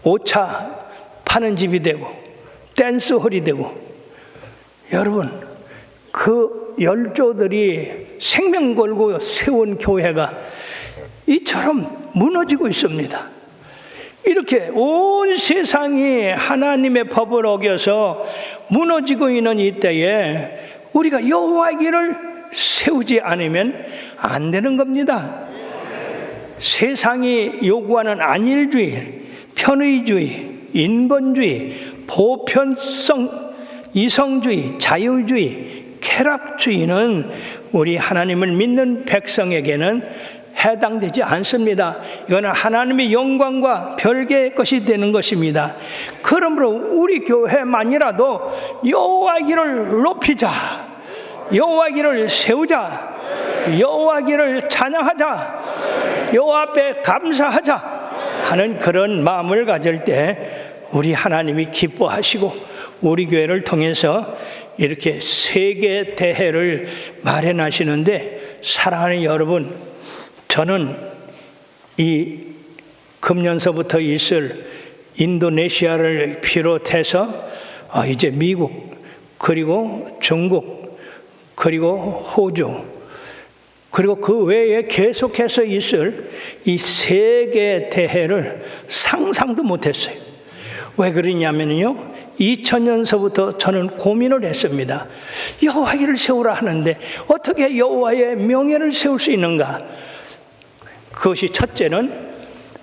오차 파는 집이 되고 댄스홀이 되고, 여러분 그 열조들이 생명 걸고 세운 교회가 이처럼 무너지고 있습니다. 이렇게 온 세상이 하나님의 법을 어겨서 무너지고 있는 이때에 우리가 여호와의 길을 세우지 않으면 안 되는 겁니다. 세상이 요구하는 안일주의, 편의주의, 인본주의, 보편성, 이성주의, 자유주의, 쾌락주의는 우리 하나님을 믿는 백성에게는 해당되지 않습니다. 이거는 하나님의 영광과 별개의 것이 되는 것입니다. 그러므로 우리 교회만이라도 여호와의 길을 높이자, 여호와의 길을 세우자, 여호와의 길을 찬양하자, 여호와 앞에 감사하자 하는 그런 마음을 가질 때 우리 하나님이 기뻐하시고 우리 교회를 통해서 이렇게 세계 대회를 마련하시는데, 사랑하는 여러분, 저는 이 금년서부터 있을 인도네시아를 비롯해서 이제 미국, 그리고 중국, 그리고 호주, 그리고 그 외에 계속해서 있을 이 세계 대회를 상상도 못했어요. 왜 그러냐면요, 2000년서부터 저는 고민을 했습니다. 여호와의 길을 세우라 하는데 어떻게 여호와의 명예를 세울 수 있는가? 그것이 첫째는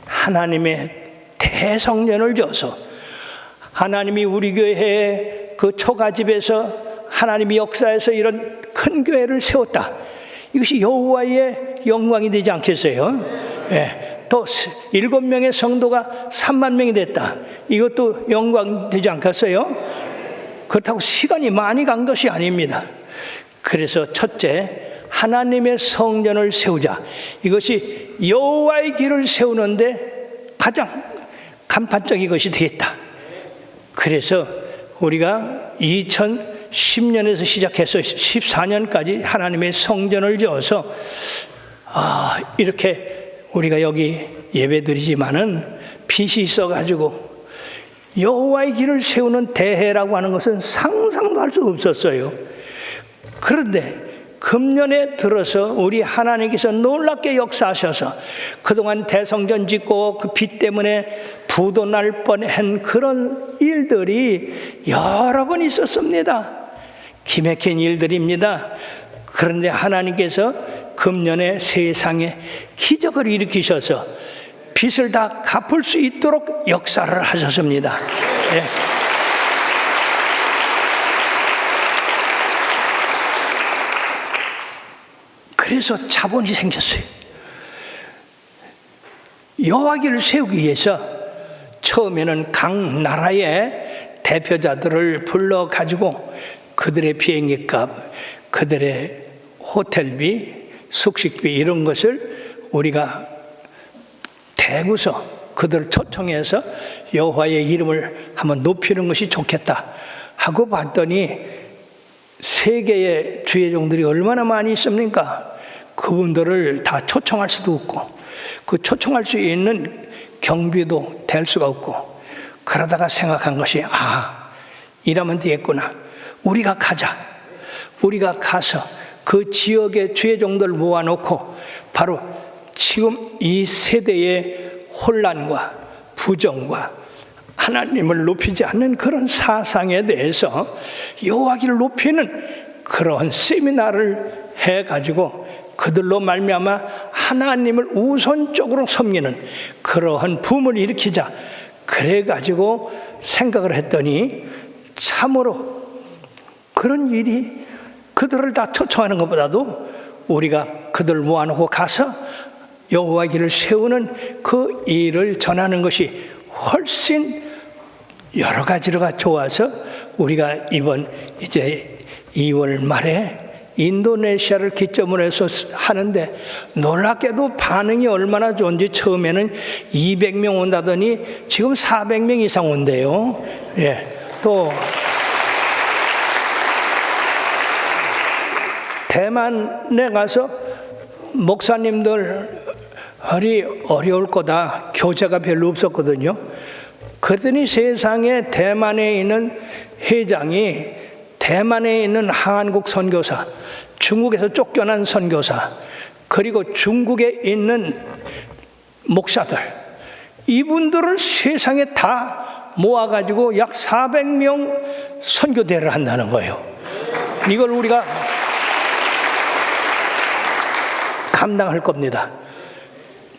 하나님의 대성전을 줘서 하나님이 우리 교회의 그 초가집에서 하나님이 역사에서 이런 큰 교회를 세웠다. 이것이 여호와의 영광이 되지 않겠어요? 예. 또 7명의 성도가 3만 명이 됐다. 이것도 영광 되지 않겠어요? 그렇다고 시간이 많이 간 것이 아닙니다. 그래서 첫째, 하나님의 성전을 세우자. 이것이 여호와의 길을 세우는데 가장 간판적인 것이 되겠다. 그래서 우리가 2010년에서 시작해서 14년까지 하나님의 성전을 지어서 이렇게 우리가 여기 예배드리지만은 빚이 있어가지고 여호와의 길을 세우는 대회라고 하는 것은 상상도 할 수 없었어요. 그런데 금년에 들어서 우리 하나님께서 놀랍게 역사하셔서 그동안 대성전 짓고 그 비 때문에 부도 날 뻔한 그런 일들이 여러 번 있었습니다. 기맥힌 일들입니다. 그런데 하나님께서 금년에 세상에 기적을 일으키셔서 빚을 다 갚을 수 있도록 역사를 하셨습니다. 예. 그래서 자본이 생겼어요. 여호와기를 세우기 위해서 처음에는 각 나라의 대표자들을 불러가지고 그들의 비행기값, 그들의 호텔비, 숙식비 이런 것을 우리가 대구서 그들을 초청해서 여호와의 이름을 한번 높이는 것이 좋겠다 하고 봤더니 세계의 주회종들이 얼마나 많이 있습니까? 그분들을 다 초청할 수도 없고 그 초청할 수 있는 경비도 될 수가 없고 그러다가 생각한 것이 이러면 되겠구나. 우리가 가자. 우리가 가서 그 지역의 주회종들 모아놓고 바로 지금 이 세대의 혼란과 부정과 하나님을 높이지 않는 그런 사상에 대해서 여호와기를 높이는 그런 세미나를 해가지고 그들로 말미암아 하나님을 우선적으로 섬기는 그러한 붐을 일으키자. 그래가지고 생각을 했더니 참으로 그런 일이 그들을 다 초청하는 것보다도 우리가 그들 모아놓고 가서 여호와 길을 세우는 그 일을 전하는 것이 훨씬 여러 가지로가 좋아서 우리가 이번 이제 2월 말에 인도네시아를 기점으로 해서 하는데 놀랍게도 반응이 얼마나 좋은지 처음에는 200명 온다더니 지금 400명 이상 온대요. 예. 또 대만에 가서 목사님들 어려울 거다. 교재가 별로 없었거든요. 그랬더니 세상에 대만에 있는 회장이 대만에 있는 한국 선교사, 중국에서 쫓겨난 선교사, 그리고 중국에 있는 목사들, 이분들을 세상에 다 모아가지고 약 400명 선교대를 한다는 거예요. 이걸 우리가 감당할 겁니다.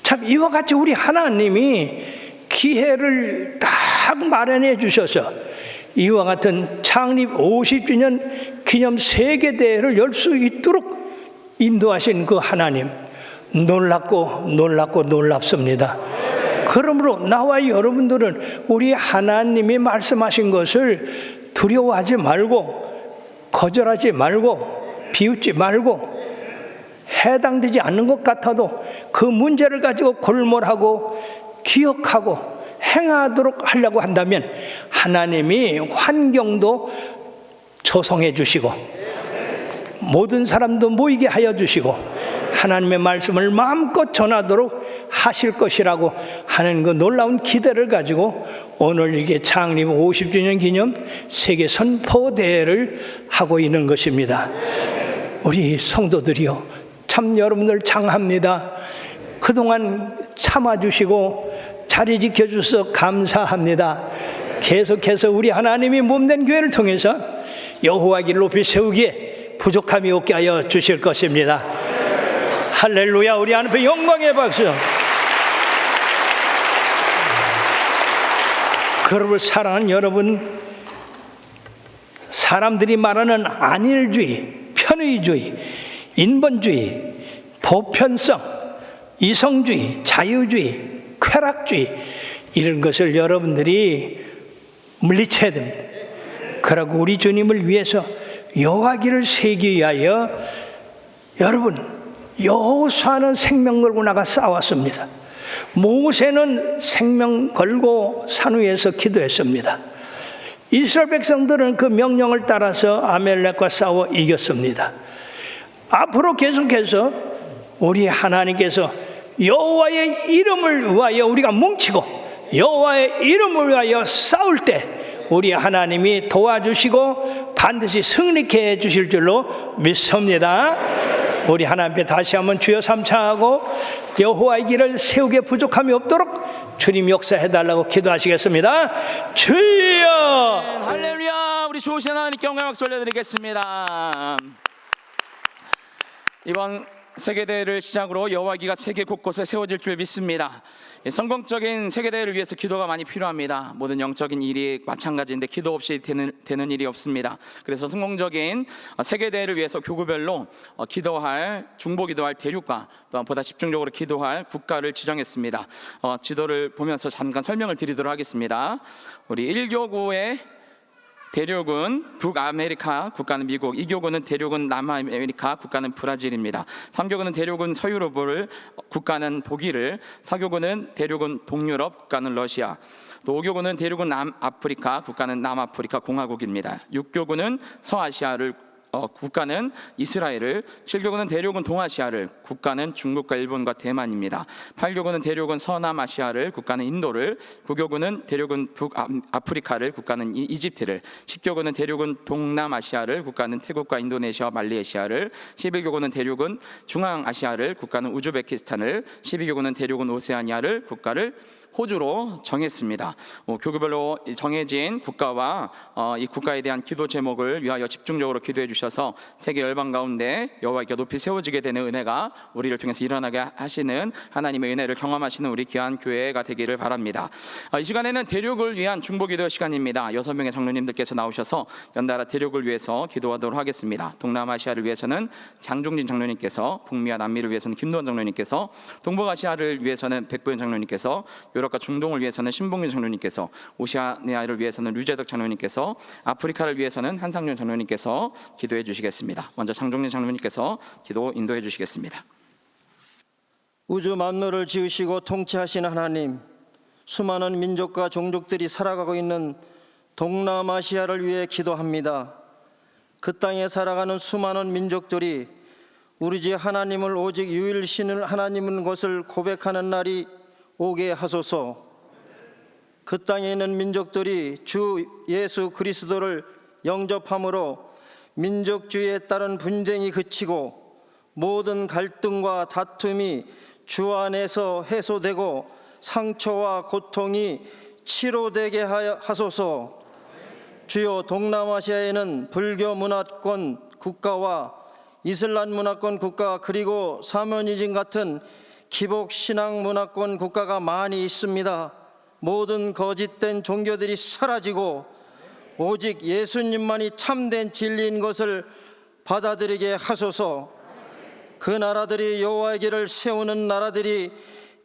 참 이와 같이 우리 하나님이 기회를 딱 마련해 주셔서 이와 같은 창립 50주년 기념 세계대회를 열 수 있도록 인도하신 그 하나님 놀랍고 놀랍습니다. 그러므로 나와 여러분들은 우리 하나님이 말씀하신 것을 두려워하지 말고 거절하지 말고 비웃지 말고 해당되지 않는 것 같아도 그 문제를 가지고 골몰하고 기억하고 행하도록 하려고 한다면 하나님이 환경도 조성해 주시고 모든 사람도 모이게 하여 주시고 하나님의 말씀을 마음껏 전하도록 하실 것이라고 하는 그 놀라운 기대를 가지고 오늘 이게 창립 50주년 기념 세계 선포대회를 하고 있는 것입니다. 우리 성도들이요, 참 여러분들 장합니다. 그동안 참아주시고 자리 지켜주셔서 감사합니다. 계속해서 우리 하나님이 몸된 교회를 통해서 여호와 길을 높이 세우기에 부족함이 없게 하여 주실 것입니다. 할렐루야. 우리 하나님 앞에 영광의 박수. 그러므로 사랑하는 여러분, 사람들이 말하는 안일주의, 편의주의, 인본주의, 보편성, 이성주의, 자유주의, 쾌락주의 이런 것을 여러분들이 물리쳐야 됩니다. 그러고 우리 주님을 위해서 여호와 길을 세기 위하여 여러분 여호수아는 생명 걸고 나가 싸웠습니다. 모세는 생명 걸고 산 위에서 기도했습니다. 이스라엘 백성들은 그 명령을 따라서 아멜렉과 싸워 이겼습니다. 앞으로 계속해서 우리 하나님께서 여호와의 이름을 위하여 우리가 뭉치고 여호와의 이름을 위하여 싸울 때 우리 하나님이 도와주시고 반드시 승리케 해 주실 줄로 믿습니다. 우리 하나님 앞에 다시 한번 주여 삼창하고 여호와의 길을 세우게 부족함이 없도록 주님 역사해달라고 기도하시겠습니다. 주여. 할렐루야. 우리 좋으신 하나님께 영광 박수 올려드리겠습니다. 이번 세계대회를 시작으로 여호와기가 세계 곳곳에 세워질 줄 믿습니다. 성공적인 세계대회를 위해서 기도가 많이 필요합니다. 모든 영적인 일이 마찬가지인데 기도 없이 되는 일이 없습니다. 그래서 성공적인 세계대회를 위해서 교구별로 기도할, 중보기도할 대륙과 또한 보다 집중적으로 기도할 국가를 지정했습니다. 지도를 보면서 잠깐 설명을 드리도록 하겠습니다. 우리 1교구의 대륙은 북아메리카, 국가는 미국. 2교구는 대륙은 남아메리카, 국가는 브라질입니다. 3교구는 대륙은 서유럽을, 국가는 독일을. 4교구는 대륙은 동유럽, 국가는 러시아. 또 5교구는 대륙은 남아프리카, 국가는 남아프리카 공화국입니다. 6교구는 서아시아를, 국가는 이스라엘을. 7교구는 대륙은 동아시아를, 국가는 중국과 일본과 대만입니다. 8교구는 대륙은 서남아시아를, 국가는 인도를. 9교구는 대륙은 북아프리카를, 국가는 이집트를. 10교구는 대륙은 동남아시아를, 국가는 태국과 인도네시아와 말레이시아를. 11교구는 대륙은 중앙아시아를, 국가는 우즈베키스탄을. 12교구는 대륙은 오세아니아를, 국가를 호주로 정했습니다. 교구별로 정해진 국가와 이 국가에 대한 기도 제목을 위하여 집중적으로 기도해 주셔서 세계 열방 가운데 여호와께 높이 세워지게 되는 은혜가 우리를 통해서 일어나게 하시는 하나님의 은혜를 경험하시는 우리 귀한 교회가 되기를 바랍니다. 이 시간에는 대륙을 위한 중보기도 시간입니다. 6명의 장로님들께서 나오셔서 연달아 대륙을 위해서 기도하도록 하겠습니다. 동남아시아를 위해서는 장종진 장로님께서, 북미와 남미를 위해서는 김도원 장로님께서, 동북아시아를 위해서는 백보현 장로님께서, 유럽과 중동을 위해서는 신봉균 장로님께서, 오시아니아를 위해서는 류재덕 장로님께서, 아프리카를 위해서는 한상윤 장로님께서 기도해 주시겠습니다. 먼저 장종진 장로님께서 기도 인도해 주시겠습니다. 우주 만물을 지으시고 통치하시는 하나님, 수많은 민족과 종족들이 살아가고 있는 동남아시아를 위해 기도합니다. 그 땅에 살아가는 수많은 민족들이 우리 주 하나님을 오직 유일신을 하나님인 것을 고백하는 날이 오게 하소서. 그 땅에 있는 민족들이 주 예수 그리스도를 영접함으로 민족주의에 따른 분쟁이 그치고 모든 갈등과 다툼이 주 안에서 해소되고 상처와 고통이 치료되게 하소서. 주요 동남아시아에는 불교 문화권 국가와 이슬람 문화권 국가, 그리고 사모니즘 같은 기복 신앙 문화권 국가가 많이 있습니다. 모든 거짓된 종교들이 사라지고 오직 예수님만이 참된 진리인 것을 받아들이게 하소서. 그 나라들이 여호와의 길을 세우는 나라들이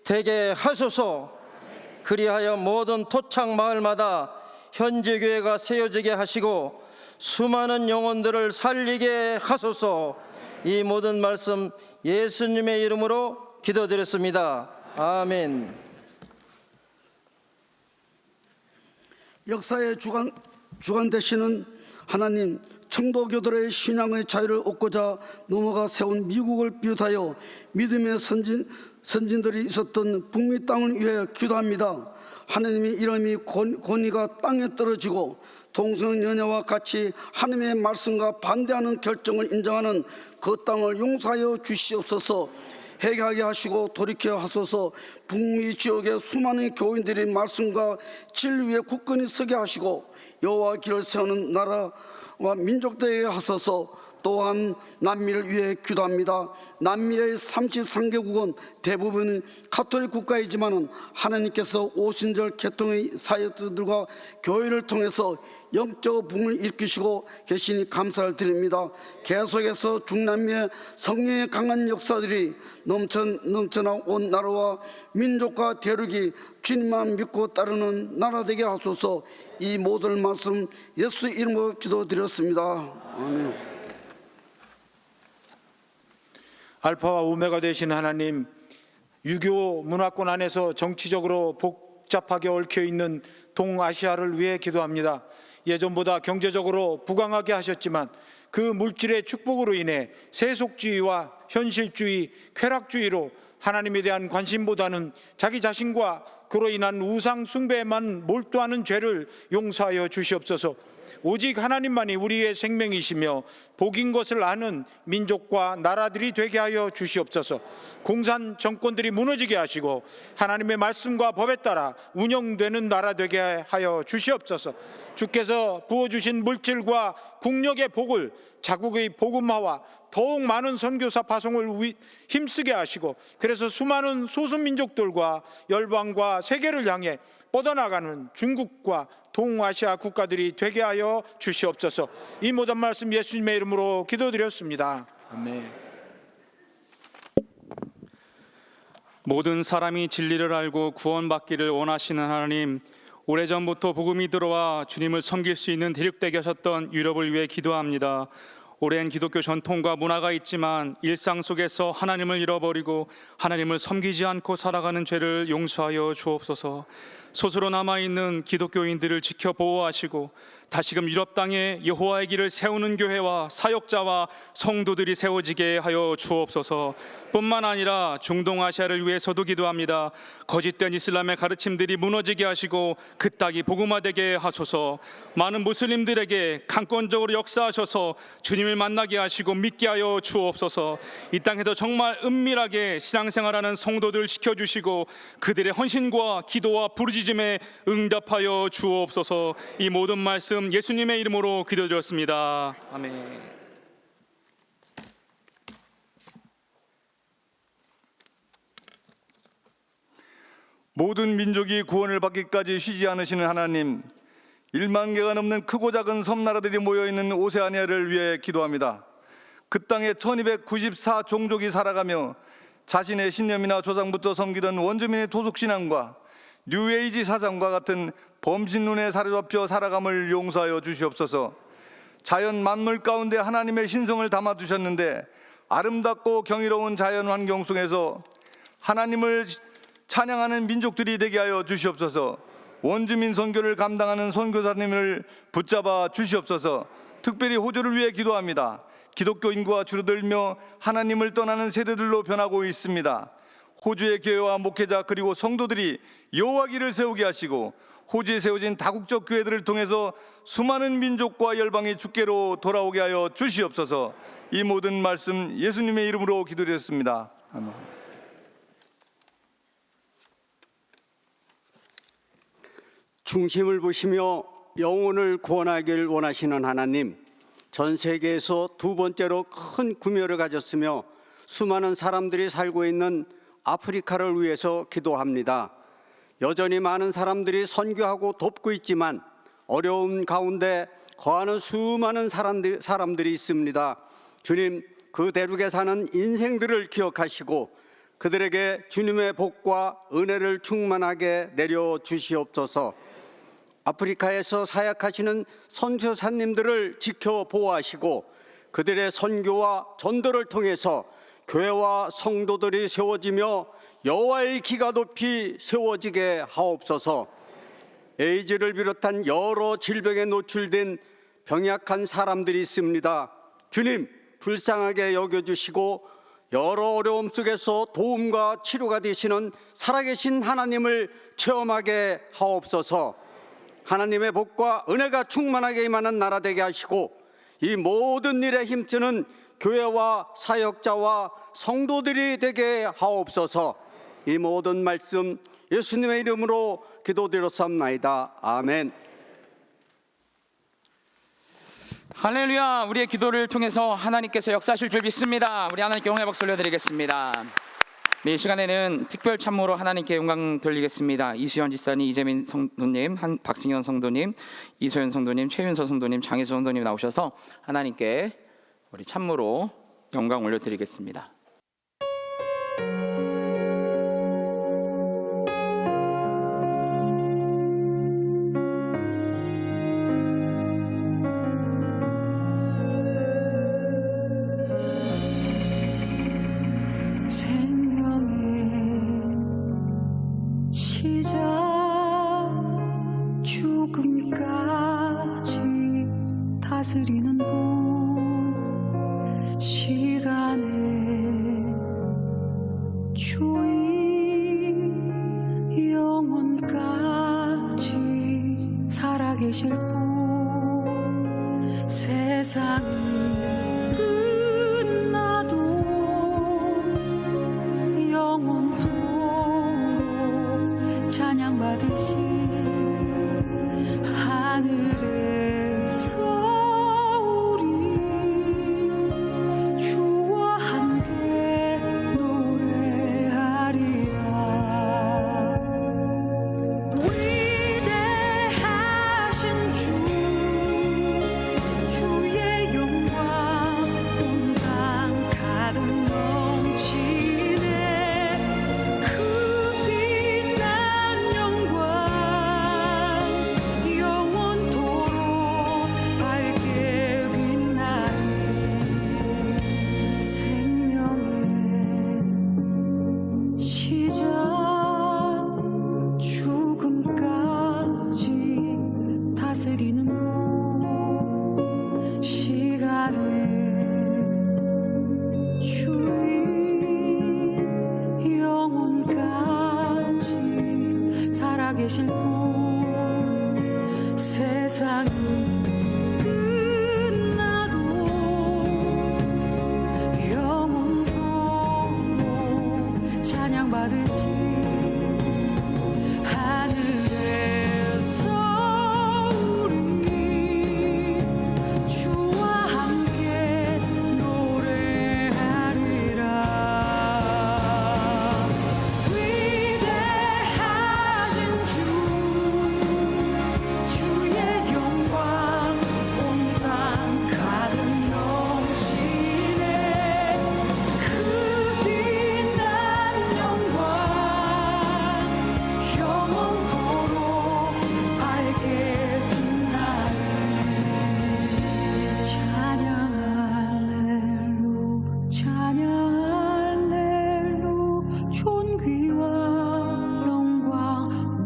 되게 하소서. 그리하여 모든 토착 마을마다 현지 교회가 세워지게 하시고 수많은 영혼들을 살리게 하소서. 이 모든 말씀 예수님의 이름으로 기도드렸습니다. 아멘. 역사의 주관 되시는 하나님, 청도교들의 신앙의 자유를 얻고자 넘어가 세운 미국을 비롯하여 믿음의 선진들이 있었던 북미 땅을 위해 기도합니다. 하나님의 이름이 권위가 땅에 떨어지고 동성연애와 같이 하나님의 말씀과 반대하는 결정을 인정하는 그 땅을 용서하여 주시옵소서. 회개하게 하시고 돌이켜 하소서. 북미 지역의 수많은 교인들이 말씀과 진리 위에 굳건히 서게 하시고 여호와 길을 세우는 나라와 민족 되게 하소서. 또한 남미를 위해 기도합니다. 남미의 33개국은 대부분은 가톨릭 국가이지만 하나님께서 오순절 계통의 사역자들과 교회를 통해서 영적 부흥을 일으키시고 계시니 감사를 드립니다. 계속해서 중남미의 성령의 강한 역사들이 넘쳐나 온 나라와 민족과 대륙이 주님만 믿고 따르는 나라 되게 하소서. 이 모든 말씀 예수 이름으로 기도드렸습니다. 아멘. 알파와 오메가 되신 하나님, 유교 문화권 안에서 정치적으로 복잡하게 얽혀있는 동아시아를 위해 기도합니다. 예전보다 경제적으로 부강하게 하셨지만 그 물질의 축복으로 인해 세속주의와 현실주의, 쾌락주의로 하나님에 대한 관심보다는 자기 자신과 그로 인한 우상 숭배에만 몰두하는 죄를 용서하여 주시옵소서. 오직 하나님만이 우리의 생명이시며 복인 것을 아는 민족과 나라들이 되게 하여 주시옵소서. 공산 정권들이 무너지게 하시고 하나님의 말씀과 법에 따라 운영되는 나라 되게 하여 주시옵소서. 주께서 부어주신 물질과 국력의 복을 자국의 복음화와 더욱 많은 선교사 파송을 힘쓰게 하시고, 그래서 수많은 소수민족들과 열방과 세계를 향해 뻗어나가는 중국과 동아시아 국가들이 되게 하여 주시옵소서. 이 모든 말씀 예수님의 이름으로 기도드렸습니다. 아멘. 모든 사람이 진리를 알고 구원받기를 원하시는 하나님, 오래전부터 복음이 들어와 주님을 섬길 수 있는 대륙되게 하셨던 유럽을 위해 기도합니다. 오랜 기독교 전통과 문화가 있지만 일상 속에서 하나님을 잃어버리고 하나님을 섬기지 않고 살아가는 죄를 용서하여 주옵소서. 스스로 남아있는 기독교인들을 지켜 보호하시고 다시금 유럽 땅에 여호와의 길을 세우는 교회와 사역자와 성도들이 세워지게 하여 주옵소서. 뿐만 아니라 중동아시아를 위해서도 기도합니다. 거짓된 이슬람의 가르침들이 무너지게 하시고 그 땅이 복음화되게 하소서. 많은 무슬림들에게 강권적으로 역사하셔서 주님을 만나게 하시고 믿게 하여 주옵소서. 이 땅에도 정말 은밀하게 신앙생활하는 성도들 지켜주시고 그들의 헌신과 기도와 부르짖음에 응답하여 주옵소서. 이 모든 말씀 예수님의 이름으로 기도드렸습니다. 아멘. 모든 민족이 구원을 받기까지 쉬지 않으시는 하나님, 1만 개가 넘는 크고 작은 섬나라들이 모여있는 오세아니아를 위해 기도합니다. 그 땅에 1294 종족이 살아가며 자신의 신념이나 조상부터 섬기던 원주민의 토속신앙과 뉴에이지 사상과 같은 범신론에 사로잡혀 살아감을 용서하여 주시옵소서. 자연 만물 가운데 하나님의 신성을 담아두셨는데 아름답고 경이로운 자연 환경 속에서 하나님을 찬양하는 민족들이 되게 하여 주시옵소서. 원주민 선교를 감당하는 선교사님을 붙잡아 주시옵소서. 특별히 호주를 위해 기도합니다. 기독교 인구가 줄어들며 하나님을 떠나는 세대들로 변하고 있습니다. 호주의 교회와 목회자 그리고 성도들이 여호와 길을 세우게 하시고 호주에 세워진 다국적 교회들을 통해서 수많은 민족과 열방이 주께로 돌아오게 하여 주시옵소서. 이 모든 말씀 예수님의 이름으로 기도드렸습니다. 아멘. 중심을 보시며 영혼을 구원하길 원하시는 하나님, 전 세계에서 두 번째로 큰 구멸을 가졌으며 수많은 사람들이 살고 있는 아프리카를 위해서 기도합니다. 여전히 많은 사람들이 선교하고 돕고 있지만 어려움 가운데 거하는 수많은 사람들이 있습니다. 주님, 그 대륙에 사는 인생들을 기억하시고 그들에게 주님의 복과 은혜를 충만하게 내려주시옵소서. 아프리카에서 사역하시는 선교사님들을 지켜 보호하시고 그들의 선교와 전도를 통해서 교회와 성도들이 세워지며 여호와의 기가 높이 세워지게 하옵소서. 에이즈를 비롯한 여러 질병에 노출된 병약한 사람들이 있습니다. 주님, 불쌍하게 여겨주시고 여러 어려움 속에서 도움과 치료가 되시는 살아계신 하나님을 체험하게 하옵소서. 하나님의 복과 은혜가 충만하게 임하는 나라 되게 하시고 이 모든 일에 힘쓰는 교회와 사역자와 성도들이 되게 하옵소서. 이 모든 말씀 예수님의 이름으로 기도드렸사옵나이다. 아멘. 할렐루야. 우리의 기도를 통해서 하나님께서 역사하실 줄 믿습니다. 우리 하나님께 영광의 박수 올려드리겠습니다. 네, 이 시간에는 특별 참모로 하나님께 영광 돌리겠습니다. 이수연 지사님, 이재민 성도님, 박승현 성도님, 이소연 성도님, 최윤서 성도님, 장혜수 성도님 나오셔서 하나님께 우리 참모로 영광 올려드리겠습니다. 다스리는 본 시간의 주인 영원 살아계실 분 세상이 끝나도 영원토록 찬양받으시 하늘에서 우리 주와 함께 노래하리라. 위대하신 주의 영광 온 땅 가득 넘치네. 그 빛난 영광 영원토록 밝게 빛나니 생명의 시작 죽음까지 다스리는 분 시간의 주인 영혼까지 살아계실 분 세상이 끝나도 영원토록 찬양받으시 하늘에서 우리 주와 함께 노래하리라. 위대하신 주의 영광 온 땅 가득 넘치네. 그 빛난 영광 영원토록 밝게 빛나네. 찬양 할렐루 찬양 할렐루 존귀와 영광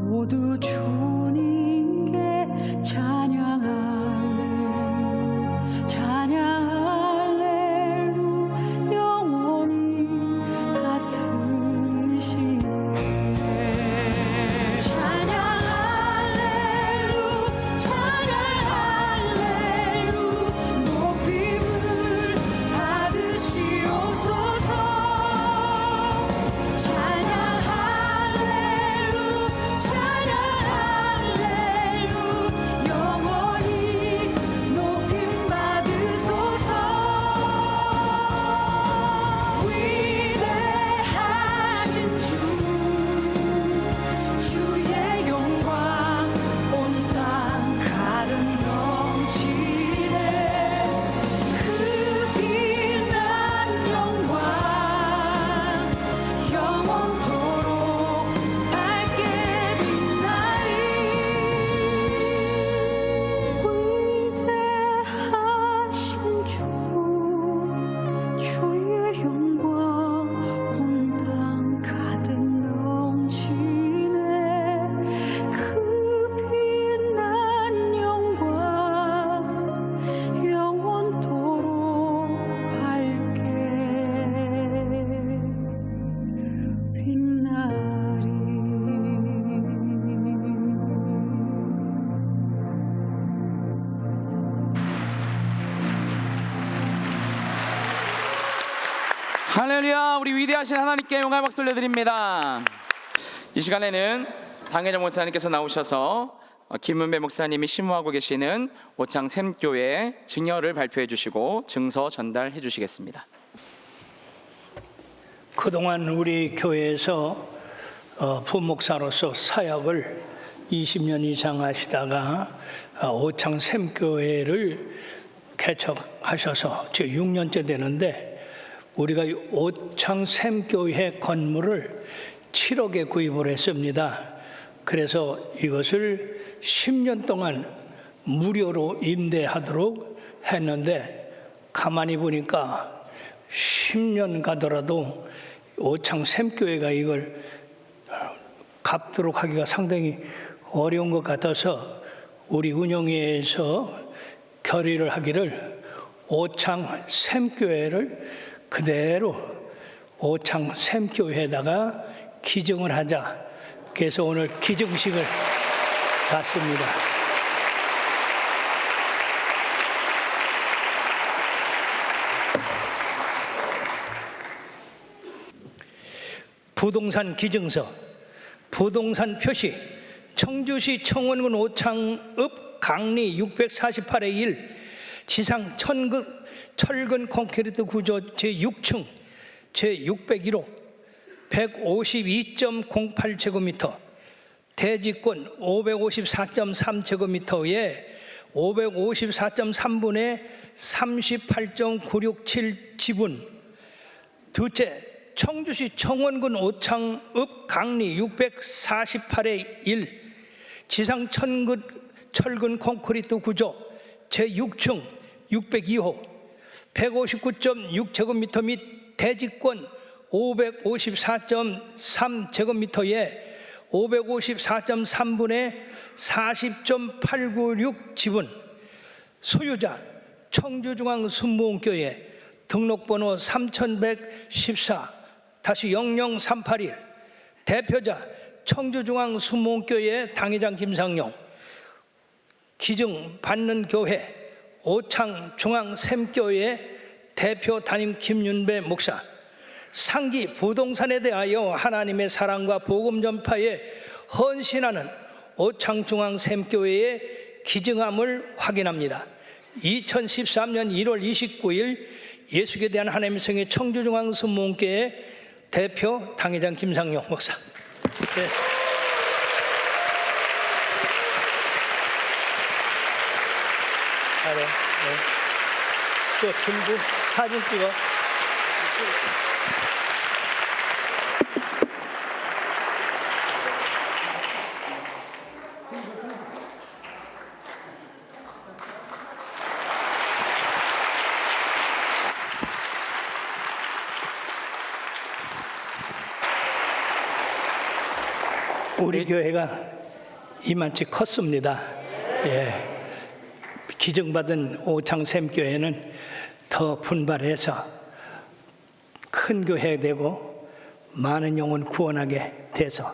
모두 주님께 찬양 할렐루 찬양 할렐루 영원히 다스리시네. 찬양 할렐루 찬양 할렐루 높임을 받으시옵소서. 찬양 할렐루 찬양 할렐루 영원히 높임 받으소서. 위대하신 주의 영광 온 땅 가득 넘치네. 그 빛난 영광 영원토록 밝게 빛나리. 위대하신 주의 영광 온 땅 가득 넘치네. 그 빛난 영광 영원토록 밝게 빛나리. 할렐루야. 우리 위대하신 하나님께 영광의 박수 올려드립니다. 이 시간에는 당회장 목사님께서 나오셔서 김은배 목사님이 심호하고 계시는 오창 샘교회 증여를 발표해 주시고 증서 전달해 주시겠습니다. 그동안 우리 교회에서 부목사로서 사역을 20년 이상 하시다가 오창 샘교회를 개척하셔서 지금 6년째 되는데 우리가 오창 샘교회 건물을 7억에 구입을 했습니다. 그래서 이것을 10년 동안 무료로 임대하도록 했는데 가만히 보니까 10년 가더라도 오창 샘교회가 이걸 갚도록 하기가 상당히 어려운 것 같아서 우리 운영위에서 결의를 하기를 오창 샘교회를 그대로 오창 샘교회에다가 기증을 하자. 그래서 오늘 기증식을 갖습니다. 부동산 기증서, 부동산 표시, 청주시 청원군 오창읍 강리 648의 1 지상 철근 콘크리트 구조 제6층 제601호 152.08제곱미터, 대지권 554.3제곱미터에 554.3분의 38.967 지분. 둘째, 청주시 청원군 오창읍 강리 648의 1 지상 철근 콘크리트 구조 제6층 602호 159.6제곱미터 및 대지권 554.3제곱미터에 554.3분의 40.896 지분. 소유자 청주중앙 순복음교회 등록번호 3114-00381. 대표자 청주중앙 순복음교회 당회장 김상용. 기증 받는 교회 오창중앙샘교회 대표 담임 김윤배 목사. 상기 부동산에 대하여 하나님의 사랑과 복음 전파에 헌신하는 오창중앙샘교회의 기증함을 확인합니다. 2013년 1월 29일 예수에 대한 하나님의 성의 청주중앙순복음교회 대표 당회장 김상용 목사. 네. 네. 또 들고 사진 찍어. 우리 교회가 이만치 컸습니다. 예. 기증받은 오창샘교회는 더 분발해서 큰 교회 되고 많은 영혼 구원하게 돼서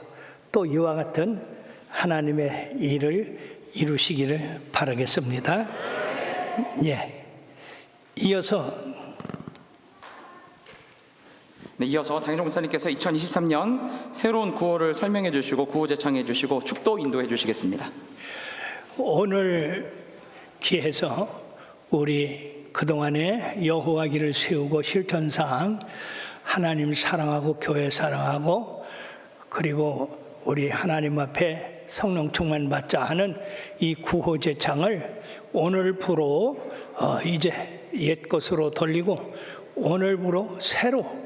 또 이와 같은 하나님의 일을 이루시기를 바라겠습니다. 예. 이어서 당회장 목사님께서 2023년 새로운 구호를 설명해 주시고 구호 제창해 주시고 축도 인도해 주시겠습니다. 오늘 기해서 우리 그동안에 여호와 길을 세우고 실천사항, 하나님 사랑하고 교회 사랑하고 그리고 우리 하나님 앞에 성령 충만 받자 하는 이 구호 제창을 오늘부로 이제 옛 것으로 돌리고 오늘부로 새로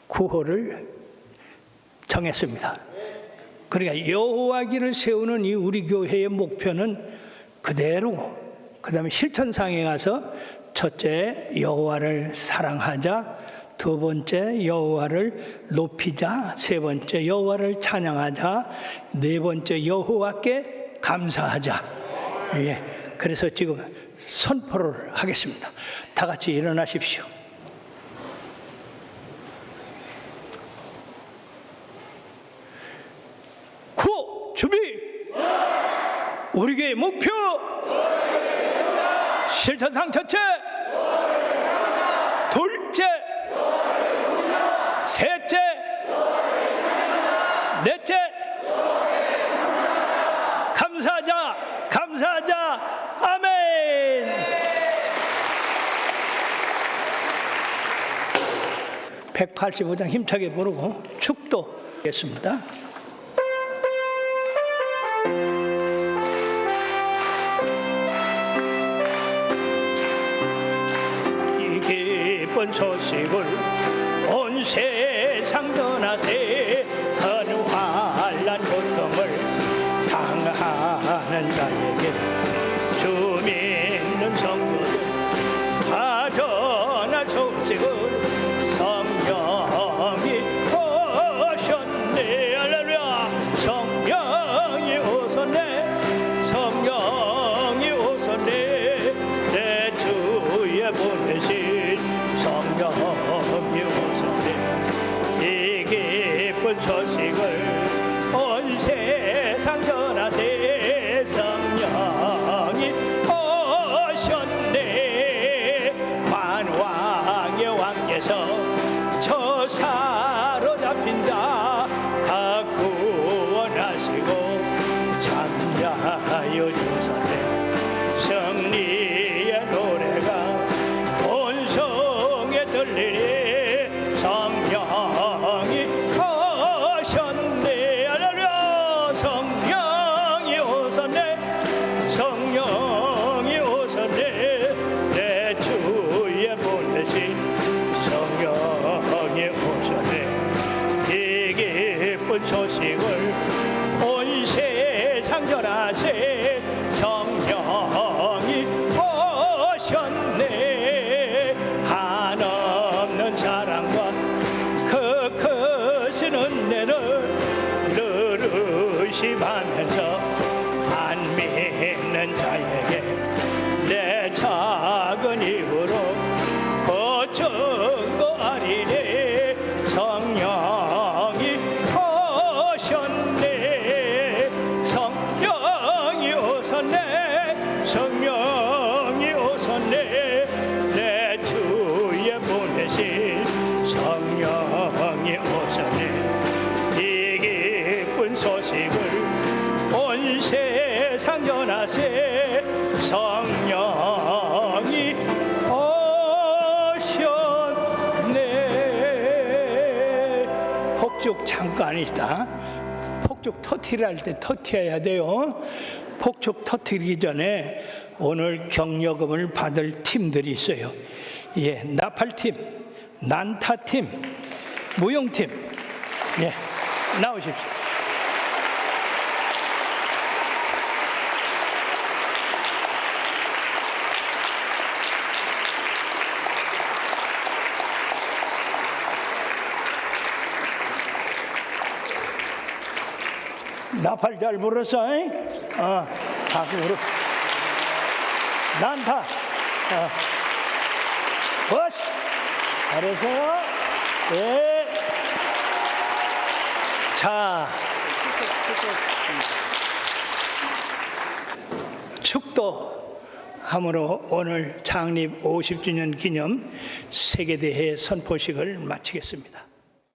구호를 정했습니다. 그러니까 여호와 길을 세우는 이 우리 교회의 목표는 그대로, 그 다음에 실천상에 가서 첫째 여호와를 사랑하자, 두 번째 여호와를 높이자, 세 번째 여호와를 찬양하자, 네 번째 여호와께 감사하자. 예, 그래서 지금 선포를 하겠습니다. 다 같이 일어나십시오. 구호 준비. 우리 교회 목표 실천상 첫째, 둘째, 셋째, 넷째, 감사하자, 감사하자. 아멘. 185장 힘차게 부르고 축도하겠습니다. 기쁜 소식을 온 세상 전하세. 어느 환난 고통을 당하는 자에게 주 믿는 성도들 다 전할 소식을 성령이 오셨네. 할렐루야. 성령이 오셨네. 성령이 오셨네. 내 주에 보내신 성령이 오셨네. 이 기쁜 소식을 온 세상 전하세. 성령이 오셨네. 만왕의 왕께서 또 사로잡힌 자 다 구원하시고 잠자하여 주사네 승리의 노래가 본성에 들리니 성령이 오셨네 할렐루야 성령이 오셨네 성령이 오셨네 내 주에 보내신 성령이 오셨네 이 기쁜 소식을 온 세상 전하세 성령이 오셨네 한없는 사랑과 그 크신 은혜를 늘 의심하면서 안 믿는 자에게 내 작은 입으로 증거하리니 성령이 오셨네 성령이 오셨네 성령이 오셨네 내 주에 보내신 성령이 오셨네 이 기쁜 소식을 온 세상 전하세 성령이 오셨네 폭죽 잠깐이다 폭죽 터트리라 할 때 터트려야 돼요 폭죽 터트리기 전에 오늘 격려금을 받을 팀들이 있어요 예, 나팔팀, 난타팀, 무용팀 예, 나오십시오 나팔 잘 불었어? 가슴으로 난타 버스 잘했어요 예. 자 축도함으로 오늘 창립 50주년 기념 세계대회 선포식을 마치겠습니다.